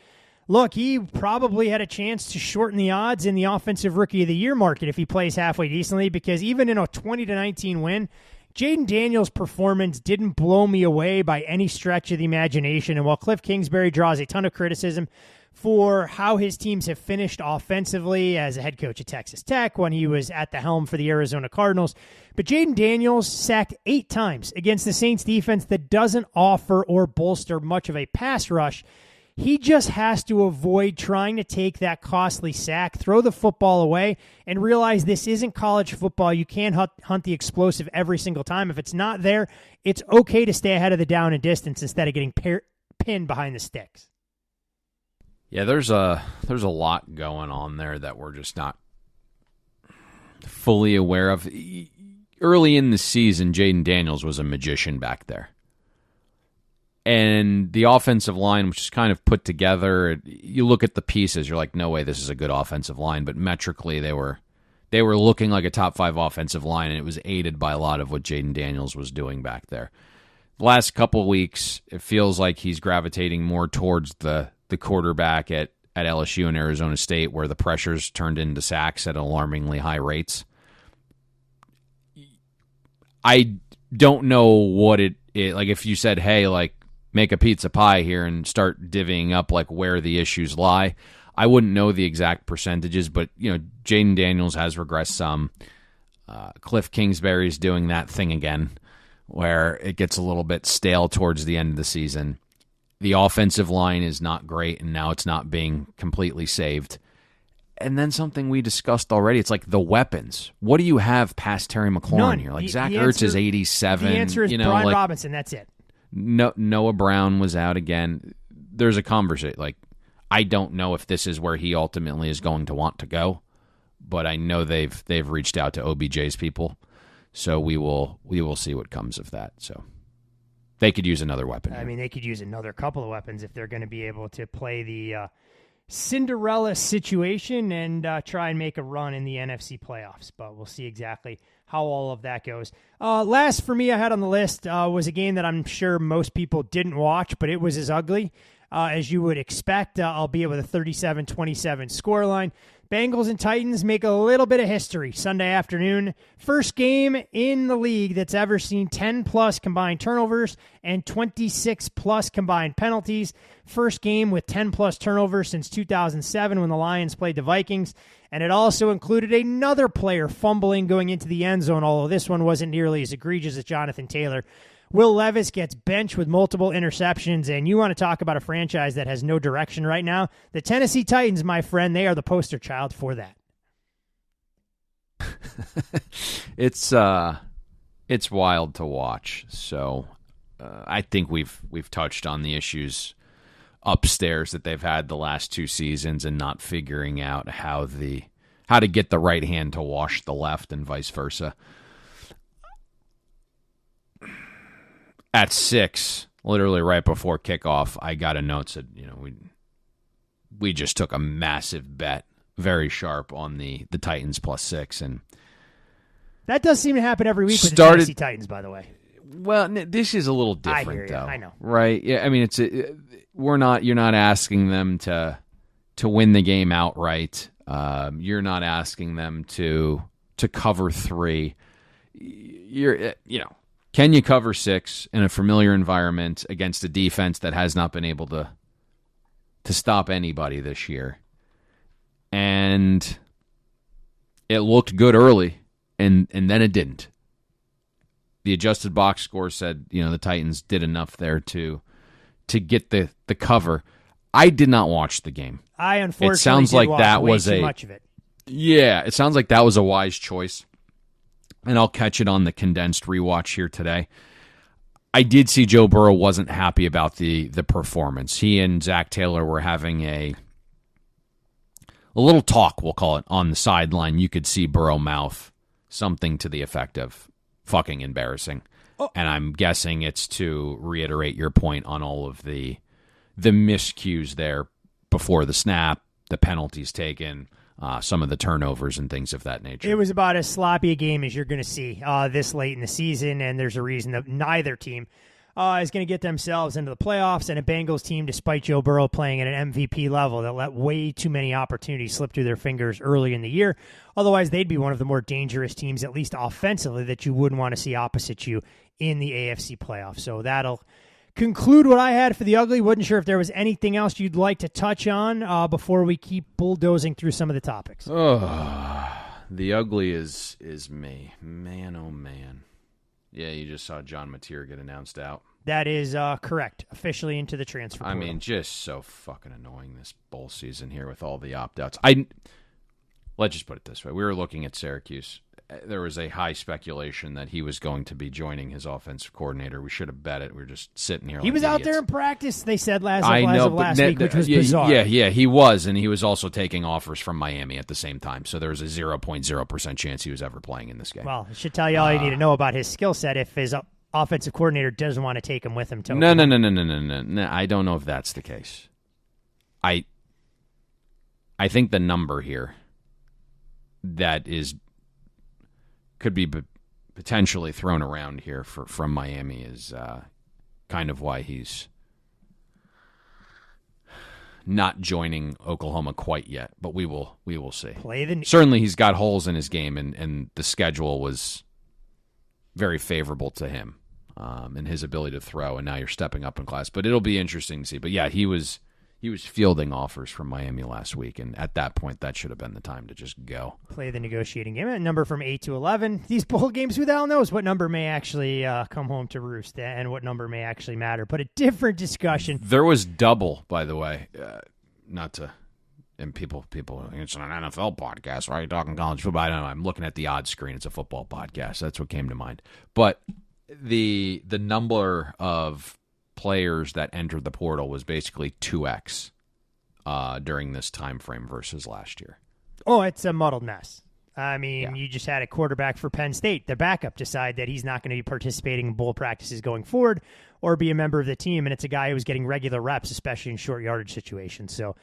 Look, he probably had a chance to shorten the odds in the Offensive Rookie of the Year market if he plays halfway decently, because even in a 20-19 win, Jaden Daniels' performance didn't blow me away by any stretch of the imagination. And while Cliff Kingsbury draws a ton of criticism for how his teams have finished offensively as a head coach at Texas Tech when he was at the helm for the Arizona Cardinals, but Jaden Daniels sacked 8 times against the Saints defense that doesn't offer or bolster much of a pass rush. He just has to avoid trying to take that costly sack, throw the football away, and realize this isn't college football. You can't hunt the explosive every single time. If it's not there, it's okay to stay ahead of the down and distance instead of getting pinned behind the sticks. Yeah, there's a lot going on there that we're just not fully aware of. Early in the season, Jaden Daniels was a magician back there. And the offensive line, which is kind of put together, you look at the pieces, you're like, no way, this is a good offensive line. But metrically, they were looking like a top 5 offensive line, and it was aided by a lot of what Jaden Daniels was doing back there. The last couple of weeks, it feels like he's gravitating more towards the quarterback at LSU and Arizona State, where the pressure's turned into sacks at alarmingly high rates. I don't know what it like if you said, hey, like, make a pizza pie here and start divvying up like where the issues lie. I wouldn't know the exact percentages, but Jaden Daniels has regressed some. Cliff Kingsbury's doing that thing again, where it gets a little bit stale towards the end of the season. The offensive line is not great, and now it's not being completely saved. And then something we discussed already, it's like the weapons. What do you have past Terry McLaurin None. here? Like Zach Ertz is 87. The answer is Brian Robinson. That's it. No, Noah Brown was out again. There's a conversation. Like, I don't know if this is where he ultimately is going to want to go, but I know they've reached out to OBJ's people, so we will see what comes of that. So they could use another weapon. I mean, they could use another couple of weapons if they're going to be able to play the Cinderella situation and try and make a run in the NFC playoffs. But we'll see exactly how all of that goes. Last for me I had on the list was a game that I'm sure most people didn't watch, but it was as ugly as you would expect, albeit with a 37-27 scoreline. Bengals and Titans make a little bit of history Sunday afternoon. First game in the league that's ever seen 10-plus combined turnovers and 26-plus combined penalties. First game with 10-plus turnovers since 2007 when the Lions played the Vikings. And it also included another player fumbling going into the end zone, although this one wasn't nearly as egregious as Jonathan Taylor. Will Levis gets benched with multiple interceptions, and you want to talk about a franchise that has no direction right now? The Tennessee Titans, my friend, they are the poster child for that. It's wild to watch. So I think we've touched on the issues upstairs that they've had the last 2 seasons and not figuring out how to get the right hand to wash the left and vice versa. At 6, literally right before kickoff, I got a note that we just took a massive bet, very sharp on the Titans +6, and that does seem to happen every week with the Tennessee Titans, by the way. Well, this is a little different, I hear you. though. I know, right? Yeah, I mean, you're not asking them to win the game outright. You're not asking them to cover 3. Can you cover 6 in a familiar environment against a defense that has not been able to stop anybody this year? And it looked good early, and then it didn't. The adjusted box score said, the Titans did enough there to get the cover. I did not watch the game. I unfortunately it sounds like that was too much of it. Yeah, it sounds like that was a wise choice. And I'll catch it on the condensed rewatch here today. I did see Joe Burrow wasn't happy about the performance. He and Zach Taylor were having a little talk, we'll call it, on the sideline. You could see Burrow mouth something to the effect of fucking embarrassing. Oh. And I'm guessing it's to reiterate your point on all of the miscues there before the snap, the penalties taken, some of the turnovers and things of that nature. It was about as sloppy a game as you're going to see this late in the season, and there's a reason that neither team is going to get themselves into the playoffs, and a Bengals team, despite Joe Burrow playing at an MVP level, that let way too many opportunities slip through their fingers early in the year. Otherwise, they'd be one of the more dangerous teams, at least offensively, that you wouldn't want to see opposite you in the AFC playoffs. So that'll conclude what I had for the ugly. Wasn't sure if there was anything else you'd like to touch on before we keep bulldozing through some of the topics. Oh, the ugly is me. Man, oh man. Yeah, you just saw John Mateer get announced out. That is correct. Officially into the transfer portal. I mean, just so fucking annoying this bowl season here with all the opt-outs. Let's just put it this way. We were looking at Syracuse. There was a high speculation that he was going to be joining his offensive coordinator. We should have bet it. We were just sitting here. He was out there in practice, they said last week, which was bizarre. bizarre. Yeah, he was, and he was also taking offers from Miami at the same time. So there was a 0.0% chance he was ever playing in this game. Well, it should tell you all you need to know about his skill set if his offensive coordinator doesn't want to take him with him. No. I don't know if that's the case. I think the number here that could be potentially thrown around here from Miami is kind of why he's not joining Oklahoma quite yet. But we will see. Certainly, he's got holes in his game, and the schedule was very favorable to him and his ability to throw. And now you're stepping up in class. But it'll be interesting to see. But yeah, he was fielding offers from Miami last week, and at that point, that should have been the time to just go. Play the negotiating game. A number from 8 to 11. These bowl games, who the hell knows what number may actually come home to roost and what number may actually matter. But a different discussion. There was double, by the way, and people, it's an NFL podcast, right? You're talking college football. I don't know. I'm looking at the odds screen. It's a football podcast. That's what came to mind. But the number of players that entered the portal was basically 2x during this time frame versus last year. Oh, it's a muddled mess. I mean, You just had a quarterback for Penn State, the backup, decide that he's not going to be participating in bowl practices going forward or be a member of the team, and it's a guy who was getting regular reps, especially in short yardage situations. So,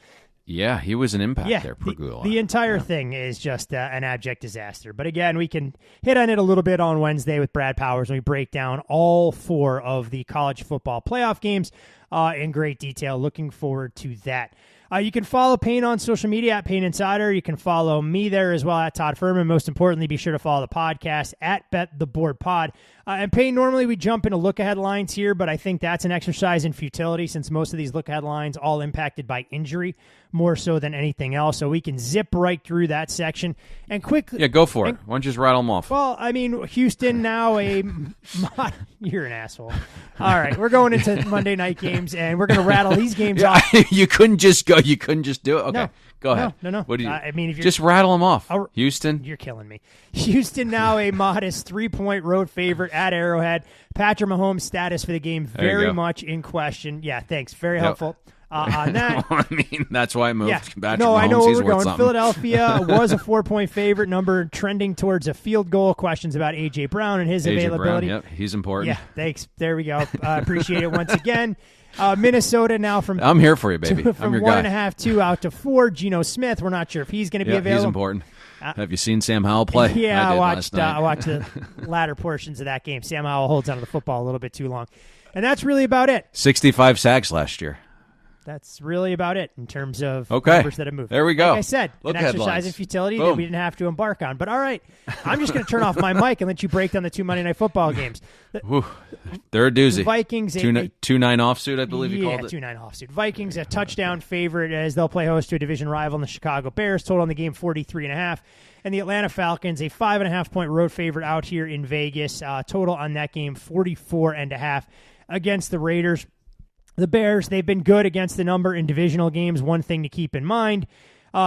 yeah, he was an impact there, Pagula. The entire thing is just an abject disaster. But again, we can hit on it a little bit on Wednesday with Brad Powers when we break down all 4 of the college football playoff games in great detail. Looking forward to that. You can follow Payne on social media at Payne Insider. You can follow me there as well at Todd Fuhrman. Most importantly, be sure to follow the podcast at Bet the Board Pod. And Payne, normally we jump into look-ahead lines here, but I think that's an exercise in futility since most of these look-ahead lines all impacted by injury more so than anything else. So we can zip right through that section and quickly. Yeah, go for it. Why don't you just rattle them off? Well, I mean, Houston now you're an asshole. All right, we're going into Monday night games, and we're going to rattle these games off. You couldn't just go. You couldn't just do it. Okay, go ahead. No. What do you? I mean, if you're just rattle them off. Houston, you're killing me. Houston now a modest 3-point road favorite at Arrowhead. Patrick Mahomes' status for the game very much in question. Yeah, thanks. Very helpful. On that. I mean, that's why I moved. Yeah. Patrick Mahomes, I know where we're going. Something. Philadelphia was a 4-point favorite, number trending towards a field goal. Questions about A.J. Brown and his availability. Brown, he's important. Yeah, thanks. There we go. Appreciate it once again. Minnesota now from I'm here for you, baby. From I'm your 1.5, 2 out to 4. Geno Smith, we're not sure if he's going to be available. He's important. Have you seen Sam Howell play? Yeah, I watched the latter portions of that game. Sam Howell holds onto the football a little bit too long. And that's really about it. 65 sacks last year. That's really about it in terms of numbers that have moved. There we go. Like I said, an exercise in futility that we didn't have to embark on. But all right, I'm just going to turn off my mic and let you break down the 2 Monday Night Football games. They're a doozy. The Vikings, 2-9 offsuit, I believe you called it. 2-9 offsuit. Vikings, a touchdown favorite as they'll play host to a division rival in the Chicago Bears. Total on the game 43.5. And the Atlanta Falcons, a 5.5-point road favorite out here in Vegas. Total on that game 44.5 against the Raiders. The Bears, they've been good against the number in divisional games. One thing to keep in mind,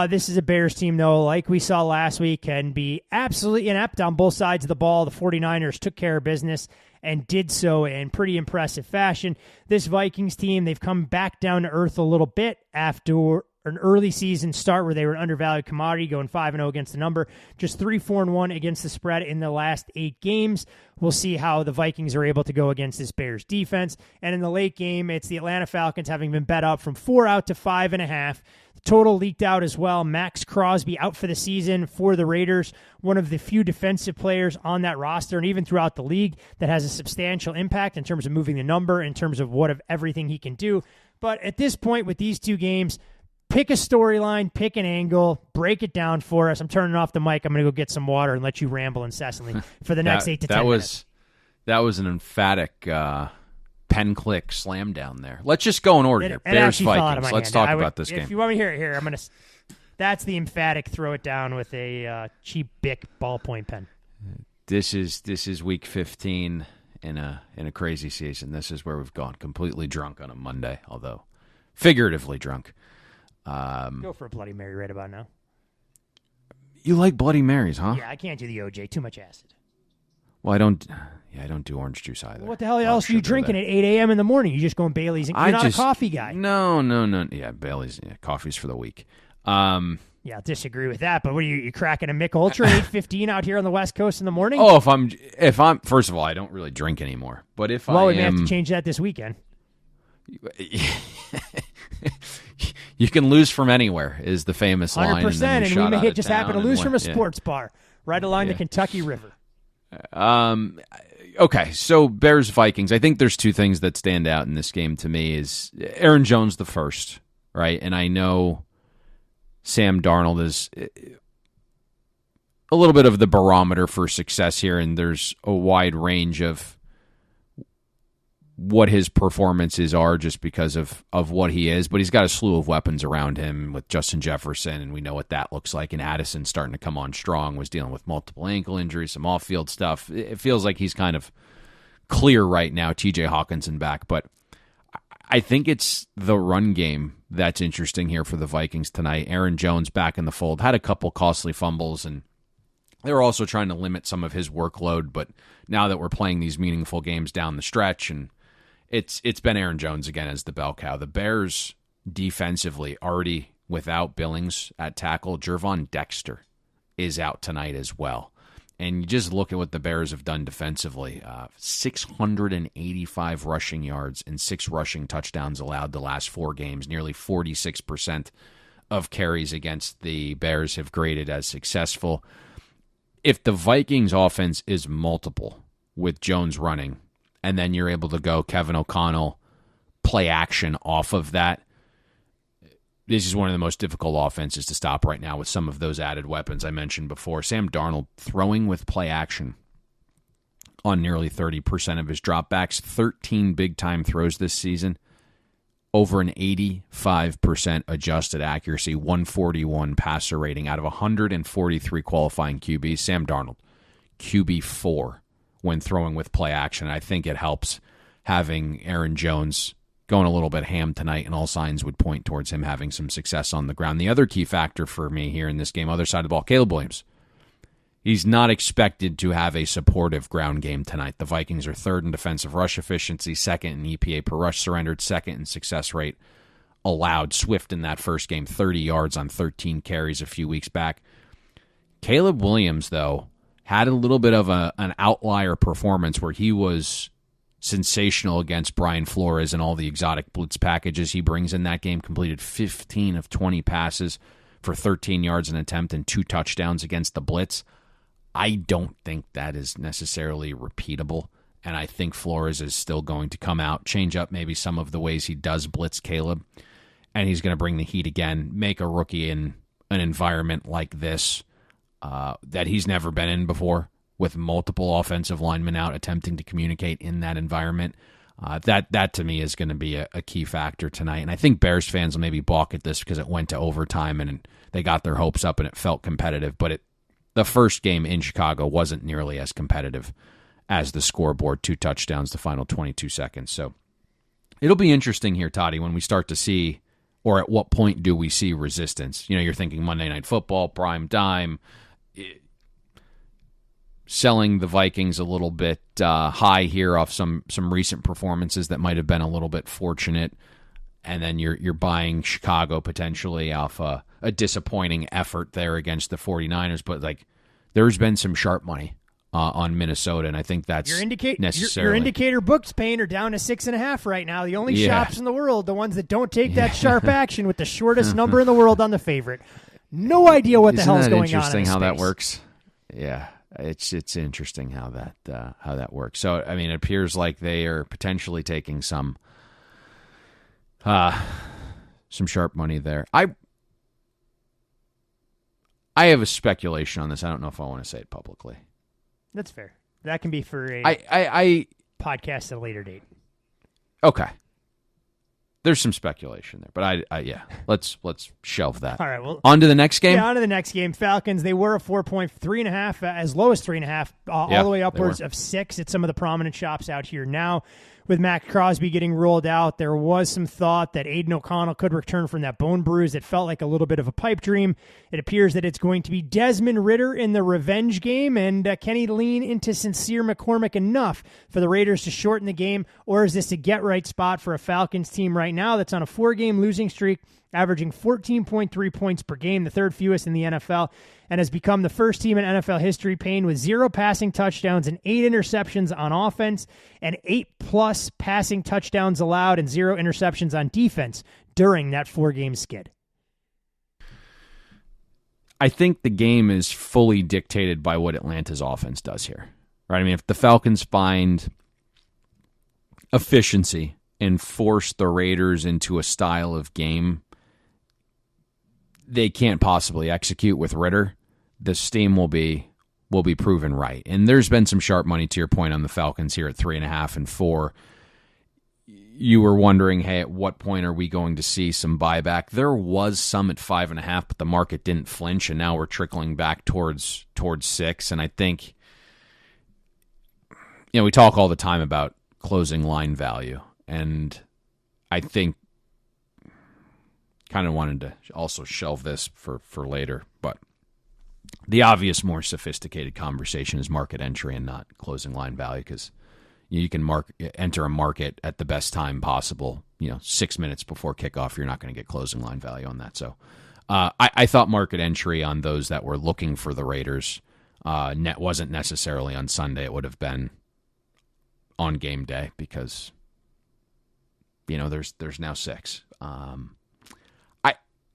this is a Bears team, though, like we saw last week, can be absolutely inept on both sides of the ball. The 49ers took care of business and did so in pretty impressive fashion. This Vikings team, they've come back down to earth a little bit after an early season start where they were an undervalued commodity, going 5-0 against the number, just 3-4-1 against the spread in the last 8 games. We'll see how the Vikings are able to go against this Bears defense. And in the late game, it's the Atlanta Falcons having been bet up from 4 out to 5.5. The total leaked out as well. Max Crosby out for the season for the Raiders, one of the few defensive players on that roster and even throughout the league that has a substantial impact in terms of moving the number, in terms of everything he can do. But at this point with these 2 games, pick a storyline, pick an angle, break it down for us. I'm turning off the mic. I'm going to go get some water and let you ramble incessantly for the next 8 to 10 minutes. That was an emphatic pen-click slam down there. Let's just go in order here. Bears, Vikings. Let's talk about this game. If you want me to hear it here, I'm going to... That's the emphatic throw it down with a cheap Bic ballpoint pen. This is week 15, in a crazy season. This is where we've gone completely drunk on a Monday, although figuratively drunk. Go for a Bloody Mary right about now. You like Bloody Marys, huh? Yeah, I can't do the OJ. Too much acid. Well, I don't do orange juice either. What the hell else are you drinking at 8 a.m. in the morning? You just going Bailey's? You're not a coffee guy. No. Yeah, Bailey's. Yeah, coffee's for the week. Yeah, I'll disagree with that. But what are you cracking a Mick Ultra at 8:15 out here on the West Coast in the morning? Oh, if I'm first of all, I don't really drink anymore. But if we may have to change that this weekend. You can lose from anywhere is the famous line. 100%, and we may just happen to lose from a sports bar right along the Kentucky River. Okay, so Bears-Vikings. I think there's two things that stand out in this game to me is Aaron Jones the first, right? And I know Sam Darnold is a little bit of the barometer for success here, and there's a wide range of what his performances are just because of what he is, but he's got a slew of weapons around him with Justin Jefferson, and we know what that looks like, and Addison starting to come on strong, was dealing with multiple ankle injuries, some off-field stuff. It feels like he's kind of clear right now, TJ Hawkinson back, but I think it's the run game that's interesting here for the Vikings tonight. Aaron Jones back in the fold, had a couple costly fumbles, and they were also trying to limit some of his workload, but now that we're playing these meaningful games down the stretch, and it's been Aaron Jones again as the bell cow. The Bears defensively already without Billings at tackle. Jervon Dexter is out tonight as well. And you just look at what the Bears have done defensively. 685 rushing yards and 6 rushing touchdowns allowed the last 4 games. Nearly 46% of carries against the Bears have graded as successful. If the Vikings offense is multiple with Jones running, and then you're able to go Kevin O'Connell play action off of that, this is one of the most difficult offenses to stop right now with some of those added weapons I mentioned before. Sam Darnold throwing with play action on nearly 30% of his dropbacks, 13 big-time throws this season, over an 85% adjusted accuracy, 141 passer rating out of 143 qualifying QBs. Sam Darnold, QB4 when throwing with play action. I think it helps having Aaron Jones going a little bit ham tonight, and all signs would point towards him having some success on the ground. The other key factor for me here in this game, other side of the ball, Caleb Williams. He's not expected to have a supportive ground game tonight. The Vikings are third in defensive rush efficiency, second in EPA per rush surrendered, second in success rate allowed. Swift in that first game, 30 yards on 13 carries a few weeks back. Caleb Williams, though, had a little bit of an outlier performance where he was sensational against Brian Flores and all the exotic blitz packages he brings in that game. Completed 15 of 20 passes for 13 yards an attempt and 2 touchdowns against the blitz. I don't think that is necessarily repeatable, and I think Flores is still going to come out, change up maybe some of the ways he does blitz Caleb, and he's going to bring the heat again, make a rookie in an environment like this that he's never been in before, with multiple offensive linemen out attempting to communicate in that environment. That to me is going to be a key factor tonight. And I think Bears fans will maybe balk at this because it went to overtime and they got their hopes up and it felt competitive. But the first game in Chicago wasn't nearly as competitive as the scoreboard. 2 touchdowns, the final 22 seconds. So it'll be interesting here, Toddy, when we start to see, or at what point do we see resistance? You know, you're thinking Monday Night Football, prime time, selling the Vikings a little bit high here off some recent performances that might have been a little bit fortunate, and then you're buying Chicago potentially off a disappointing effort there against the 49ers. But like, there's been some sharp money on Minnesota, and I think that's necessarily. Your indicator books, Payne, are down to 6.5 right now. The only shops in the world, the ones that don't take that sharp action with the shortest number in the world on the favorite. No idea what the hell's going on. Interesting how that works. Yeah, it's interesting how that works. So I mean, it appears like they are potentially taking some sharp money there. I have a speculation on this. I don't know if I want to say it publicly. That's fair. That can be for a I podcast at a later date. Okay. there's some speculation there, but let's shelve that. All right, well, on to the next game. Yeah, on to the next game. Falcons, they were a 4-point, 3.5, as low as 3.5, all the way upwards of 6 at some of the prominent shops out here now. With Max Crosby getting ruled out, there was some thought that Aiden O'Connell could return from that bone bruise. It felt like a little bit of a pipe dream. It appears that it's going to be Desmond Ridder in the revenge game, and can he lean into Sincere McCormick enough for the Raiders to shorten the game, or is this a get-right spot for a Falcons team right now that's on a 4-game losing streak, averaging 14.3 points per game, the third fewest in the NFL, and has become the first team in NFL history, Payne, with 0 passing touchdowns and 8 interceptions on offense and 8+ passing touchdowns allowed and 0 interceptions on defense during that 4-game skid? I think the game is fully dictated by what Atlanta's offense does here, right? I mean, if the Falcons find efficiency and force the Raiders into a style of game they can't possibly execute with Ridder, the steam will be proven right. And there's been some sharp money, to your point, on the Falcons here at 3.5 and 4. You were wondering, hey, at what point are we going to see some buyback? There was some at 5.5, but the market didn't flinch, and now we're trickling back towards 6. And I think, we talk all the time about closing line value, and I think kind of wanted to also shelve this for later, but the obvious, more sophisticated conversation is market entry and not closing line value, because you can enter a market at the best time possible. 6 minutes before kickoff, you're not going to get closing line value on that. So I thought market entry on those that were looking for the Raiders wasn't necessarily on Sunday. It would have been on game day, because there's now 6.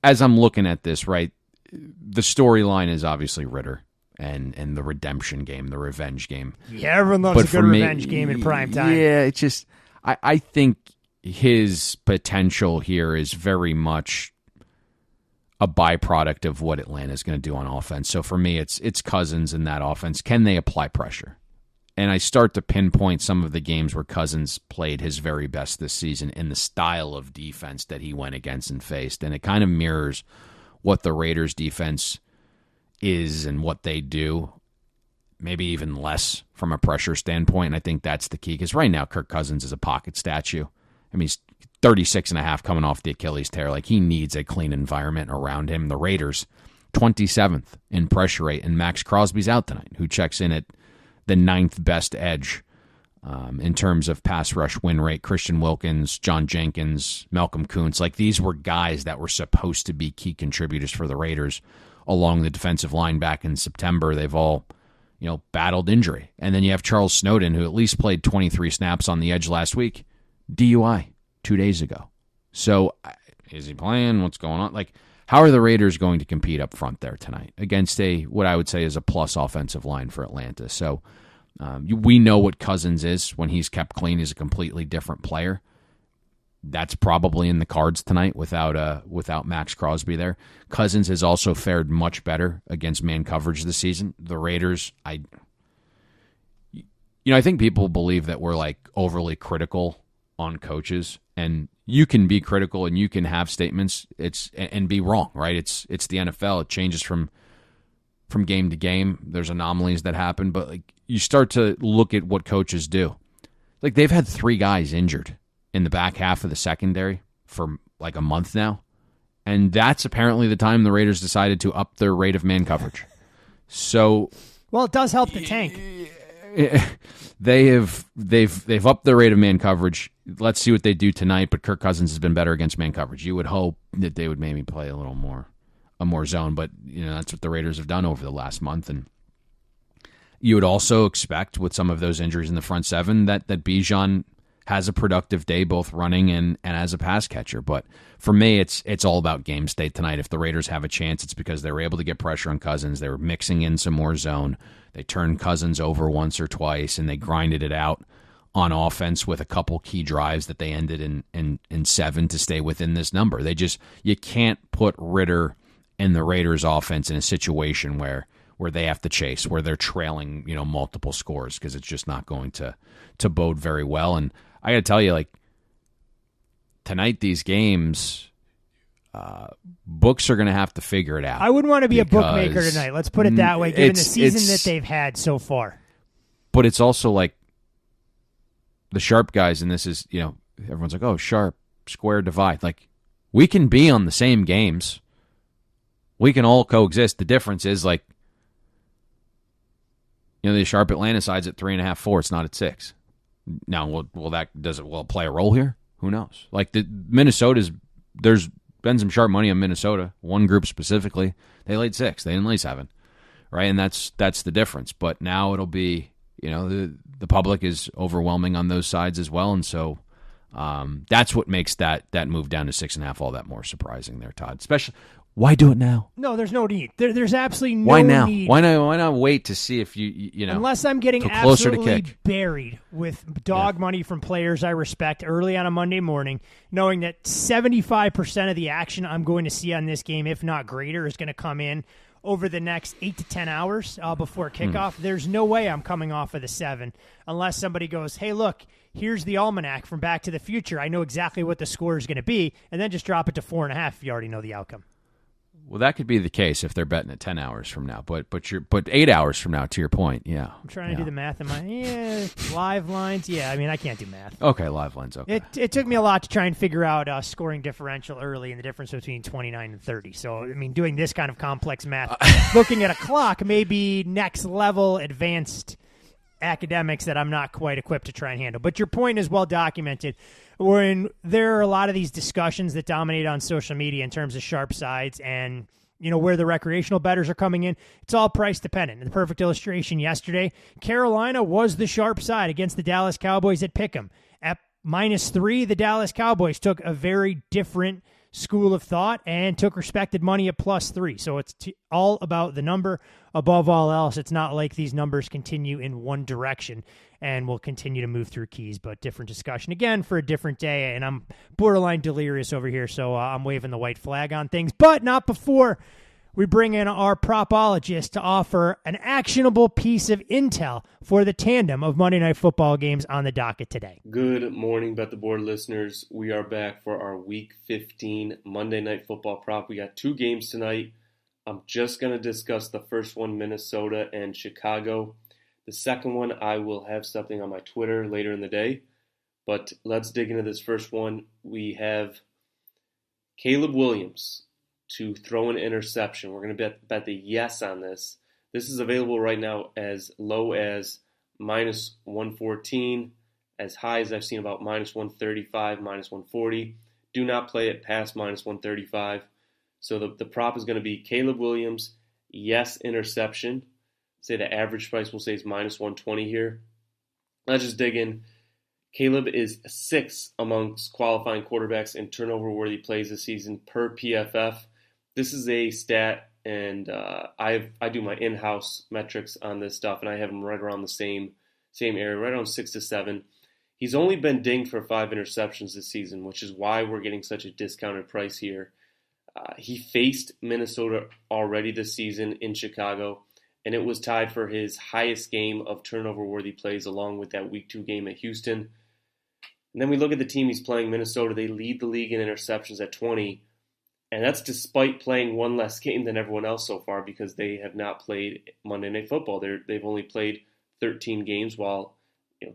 As I'm looking at this, right, the storyline is obviously Ridder and the redemption game, the revenge game. Yeah, everyone loves a good revenge game in prime time. Yeah, it's just I think his potential here is very much a byproduct of what Atlanta is going to do on offense. So for me, it's Cousins in that offense. Can they apply pressure? And I start to pinpoint some of the games where Cousins played his very best this season in the style of defense that he went against and faced. And it kind of mirrors what the Raiders' defense is and what they do, maybe even less from a pressure standpoint. And I think that's the key, because right now Kirk Cousins is a pocket statue. I mean, he's 36.5 coming off the Achilles tear. Like, he needs a clean environment around him. The Raiders, 27th in pressure rate, and Max Crosby's out tonight, who checks in at the 9th best edge in terms of pass rush win rate. Christian Wilkins, John Jenkins, Malcolm Kuntz, like, these were guys that were supposed to be key contributors for the Raiders along the defensive line back in September. They've all, battled injury. And then you have Charles Snowden, who at least played 23 snaps on the edge last week. DUI 2 days ago. So is he playing? What's going on? Like, how are the Raiders going to compete up front there tonight against what I would say is a plus offensive line for Atlanta? So we know what Cousins is when he's kept clean. He's a completely different player. That's probably in the cards tonight without Max Crosby there. Cousins has also fared much better against man coverage this season. The Raiders, I think people believe that we're like overly critical on coaches, and you can be critical and you can have statements and be wrong, right? It's the NFL. It changes from game to game. There's anomalies that happen, but like, you start to look at what coaches do. Like, they've had 3 guys injured in the back half of the secondary for like a month now, and that's apparently the time the Raiders decided to up their rate of man coverage. So, well, it does help the tank. They've upped their rate of man coverage. Let's see what they do tonight. But Kirk Cousins has been better against man coverage. You would hope that they would maybe play a more zone, but that's what the Raiders have done over the last month. And you would also expect, with some of those injuries in the front seven, that Bijan has a productive day, both running and as a pass catcher. But for me, it's all about game state tonight. If the Raiders have a chance, it's because they were able to get pressure on Cousins. They were mixing in some more zone. They turned Cousins over once or twice, and they grinded it out on offense with a couple key drives that they ended in 7 to stay within this number. You can't put Ridder and the Raiders offense in a situation where they have to chase, where they're trailing, multiple scores, because it's just not going to bode very well. And I got to tell you, like, tonight, these games, books are going to have to figure it out. I wouldn't want to be a bookmaker tonight. Let's put it that way, given the season that they've had so far. But it's also like the sharp guys, and this is, everyone's like, oh, sharp, square, divide. Like, we can be on the same games. We can all coexist. The difference is, like, the sharp Atlanta side's at 3.5, 4. It's not at 6. Now, will it play a role here? Who knows? Like, there's been some sharp money on Minnesota. One group specifically, they laid 6. They didn't lay 7, right? And that's the difference. But now it'll be, the public is overwhelming on those sides as well, and so that's what makes that move down to 6.5 all that more surprising there, Todd. Especially, why do it now? No, there's no need. There's absolutely no why now? need. Why not wait to see if you know? Unless I'm getting absolutely buried with dog money from players I respect early on a Monday morning, knowing that 75% of the action I'm going to see on this game, if not greater, is going to come in over the next 8 to 10 hours before kickoff. There's no way I'm coming off of the 7 unless somebody goes, hey, look, here's the almanac from Back to the Future. I know exactly what the score is going to be, and then just drop it to 4.5 if you already know the outcome. Well, that could be the case if they're betting at 10 hours from now, but 8 hours from now, to your point, yeah. I'm trying to do the math in my live lines. Yeah, I mean, I can't do math. Okay, live lines, okay. It took me a lot to try and figure out scoring differential early and the difference between 29 and 30. So, I mean, doing this kind of complex math, looking at a clock may be next level advanced academics that I'm not quite equipped to try and handle. But your point is well documented. When there are a lot of these discussions that dominate on social media in terms of sharp sides and, where the recreational bettors are coming in, it's all price dependent. And the perfect illustration yesterday, Carolina was the sharp side against the Dallas Cowboys at Pick'em. At -3, the Dallas Cowboys took a very different school of thought and took respected money at +3. So it's all about the number above all else. It's not like these numbers continue in one direction and we'll continue to move through keys, but different discussion again for a different day. And I'm borderline delirious over here, so I'm waving the white flag on things, but not before we bring in our propologist to offer an actionable piece of intel for the tandem of Monday Night Football games on the docket today. Good morning, Bet the Board listeners. We are back for our Week 15 Monday Night Football prop. We got 2 games tonight. I'm just going to discuss the first one, Minnesota and Chicago. The second one, I will have something on my Twitter later in the day. But let's dig into this first one. We have Caleb Williams to throw an interception. We're going to bet the yes on this. This is available right now as low as -114, as high as I've seen about -135, -140. Do not play it past -135. So the prop is going to be Caleb Williams, yes interception. Say the average price we'll say is -120 here. Let's just dig in. Caleb is 6th amongst qualifying quarterbacks in turnover-worthy plays this season per PFF. This is a stat, and I do my in-house metrics on this stuff, and I have him right around the same area, right around 6 to 7. He's only been dinged for 5 interceptions this season, which is why we're getting such a discounted price here. He faced Minnesota already this season in Chicago, and it was tied for his highest game of turnover-worthy plays along with that Week 2 game at Houston. And then we look at the team he's playing, Minnesota. They lead the league in interceptions at 20, and that's despite playing one less game than everyone else so far because they have not played Monday Night Football. They've only played 13 games while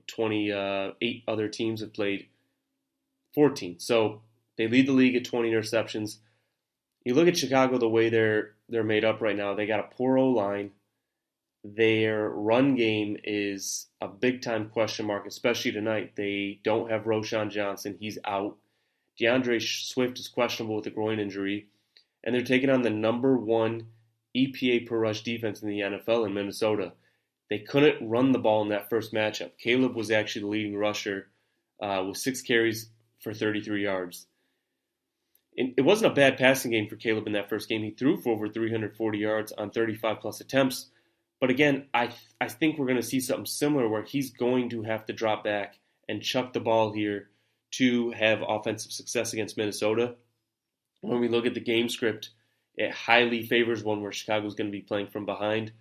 28 other teams have played 14. So they lead the league at 20 interceptions. You look at Chicago, the way they're made up right now. They got a poor O-line. Their run game is a big-time question mark, especially tonight. They don't have Roschon Johnson. He's out. DeAndre Swift is questionable with a groin injury. And they're taking on the number 1 EPA per rush defense in the NFL in Minnesota. They couldn't run the ball in that first matchup. Caleb was actually the leading rusher with 6 carries for 33 yards. It wasn't a bad passing game for Caleb in that first game. He threw for over 340 yards on 35-plus attempts. But again, I think we're going to see something similar where he's going to have to drop back and chuck the ball here to have offensive success against Minnesota. When we look at the game script, it highly favors one where Chicago's going to be playing from behind.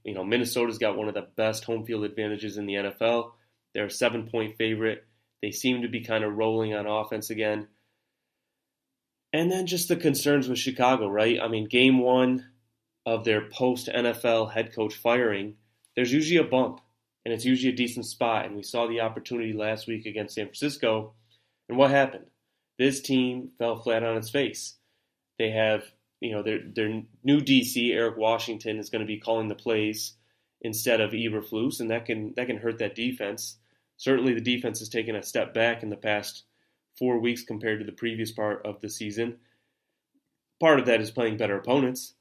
Minnesota's got one of the best home field advantages in the NFL. They're a 7-point favorite. They seem to be kind of rolling on offense again. And then just the concerns with Chicago, right? I mean, game one of their post-NFL head coach firing, there's usually a bump, and it's usually a decent spot. And we saw the opportunity last week against San Francisco. And what happened? This team fell flat on its face. They have, their new DC, Eric Washington, is going to be calling the plays instead of Eberflus, and that can hurt that defense. Certainly the defense has taken a step back in the past 4 weeks compared to the previous part of the season. Part of that is playing better opponents.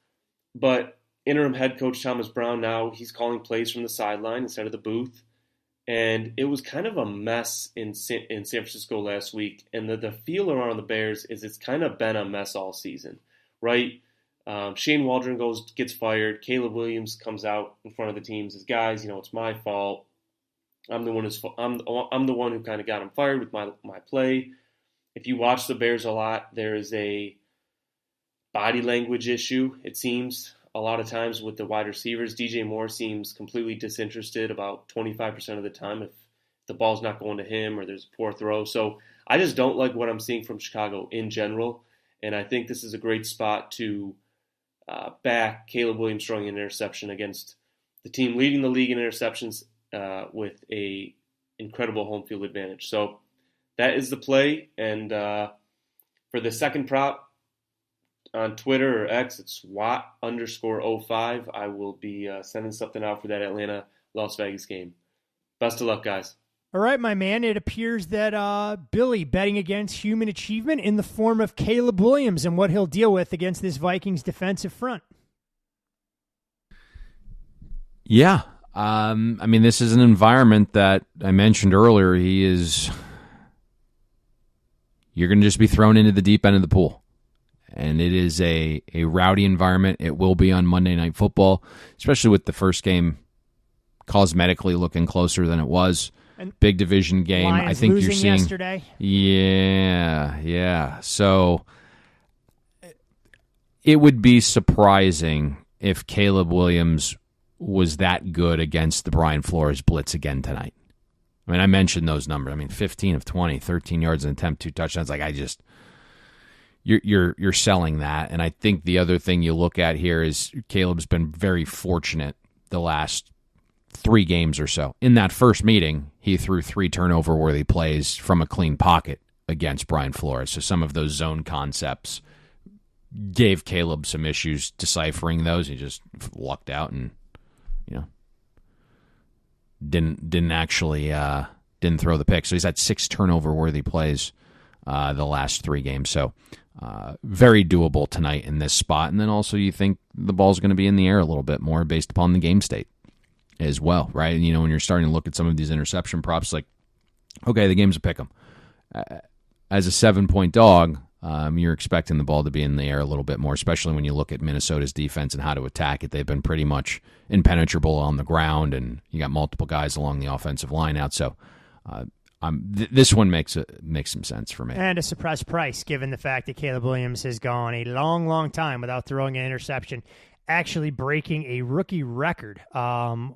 But interim head coach Thomas Brown now, he's calling plays from the sideline instead of the booth. And it was kind of a mess in San Francisco last week. And the feel around the Bears is it's kind of been a mess all season, right? Shane Waldron gets fired. Caleb Williams comes out in front of the team and says, guys, it's my fault. I'm the one who kind of got him fired with my play. If you watch the Bears a lot, there is a body language issue, it seems, a lot of times with the wide receivers. DJ Moore seems completely disinterested about 25% of the time if the ball's not going to him or there's a poor throw. So I just don't like what I'm seeing from Chicago in general, and I think this is a great spot to back Caleb Williams throwing an interception against the team leading the league in interceptions with a incredible home field advantage. So that is the play, and for the second prop, on Twitter or X, it's Watt_05. I will be sending something out for that Atlanta-Las Vegas game. Best of luck, guys. All right, my man. It appears that Billy betting against human achievement in the form of Caleb Williams and what he'll deal with against this Vikings defensive front. Yeah. This is an environment that I mentioned earlier. You're going to just be thrown into the deep end of the pool. And it is a rowdy environment. It will be on Monday Night Football, especially with the first game cosmetically looking closer than it was. And big division game. Lions I think losing you're seeing yesterday. Yeah. So it would be surprising if Caleb Williams was that good against the Brian Flores blitz again tonight. I mean, I mentioned those numbers. 15 of 20, 13 yards and attempt, 2 touchdowns. You're selling that. And I think the other thing you look at here is Caleb's been very fortunate the last 3 games or so. In that first meeting, he threw 3 turnover-worthy plays from a clean pocket against Brian Flores. So some of those zone concepts gave Caleb some issues deciphering those. He just lucked out and, didn't actually throw the pick. So he's had 6 turnover-worthy plays the last 3 games. So very doable tonight in this spot. And then also you think the ball's going to be in the air a little bit more based upon the game state as well, right? And, when you're starting to look at some of these interception props, like, okay, the game's a pick 'em. As a 7-point dog, you're expecting the ball to be in the air a little bit more, especially when you look at Minnesota's defense and how to attack it. They've been pretty much impenetrable on the ground, and you got multiple guys along the offensive line out. So this one makes some sense for me. And a suppressed price, given the fact that Caleb Williams has gone a long, long time without throwing an interception, actually breaking a rookie record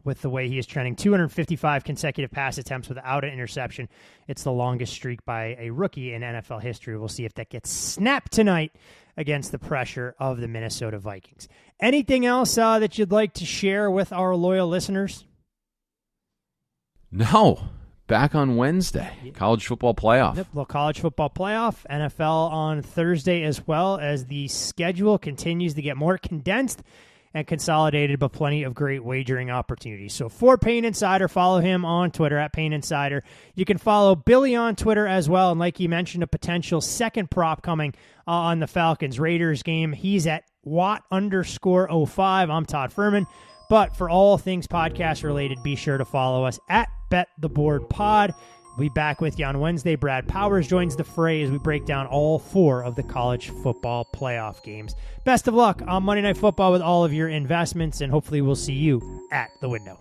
with the way he is trending. 255 consecutive pass attempts without an interception. It's the longest streak by a rookie in NFL history. We'll see if that gets snapped tonight against the pressure of the Minnesota Vikings. Anything else that you'd like to share with our loyal listeners? No. Back on Wednesday, college football playoff. Yep, little college football playoff, NFL on Thursday as well, as the schedule continues to get more condensed and consolidated, but plenty of great wagering opportunities. So for Payne Insider, follow him on Twitter at Payne Insider. You can follow Billy on Twitter as well, and like you mentioned, a potential second prop coming on the Falcons-Raiders game. He's at Watt_05. I'm Todd Fuhrman. But for all things podcast related, be sure to follow us at BetTheBoardPod. We'll be back with you on Wednesday. Brad Powers joins the fray as we break down all 4 of the college football playoff games. Best of luck on Monday Night Football with all of your investments, and hopefully we'll see you at the window.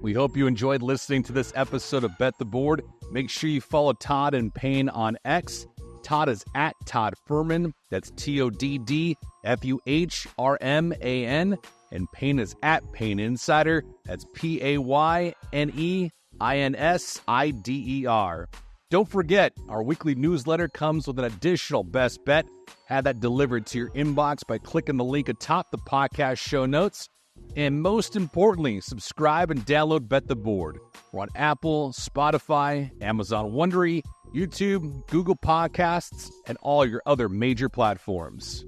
We hope you enjoyed listening to this episode of Bet the Board. Make sure you follow Todd and Payne on X. Todd is at Todd Fuhrman. That's TODDFUHRMAN. And Payne is at Payne Insider. That's PAYNEINSIDER. Don't forget, our weekly newsletter comes with an additional best bet. Have that delivered to your inbox by clicking the link atop the podcast show notes. And most importantly, subscribe and download Bet the Board. We're on Apple, Spotify, Amazon Wondery, YouTube, Google Podcasts, and all your other major platforms.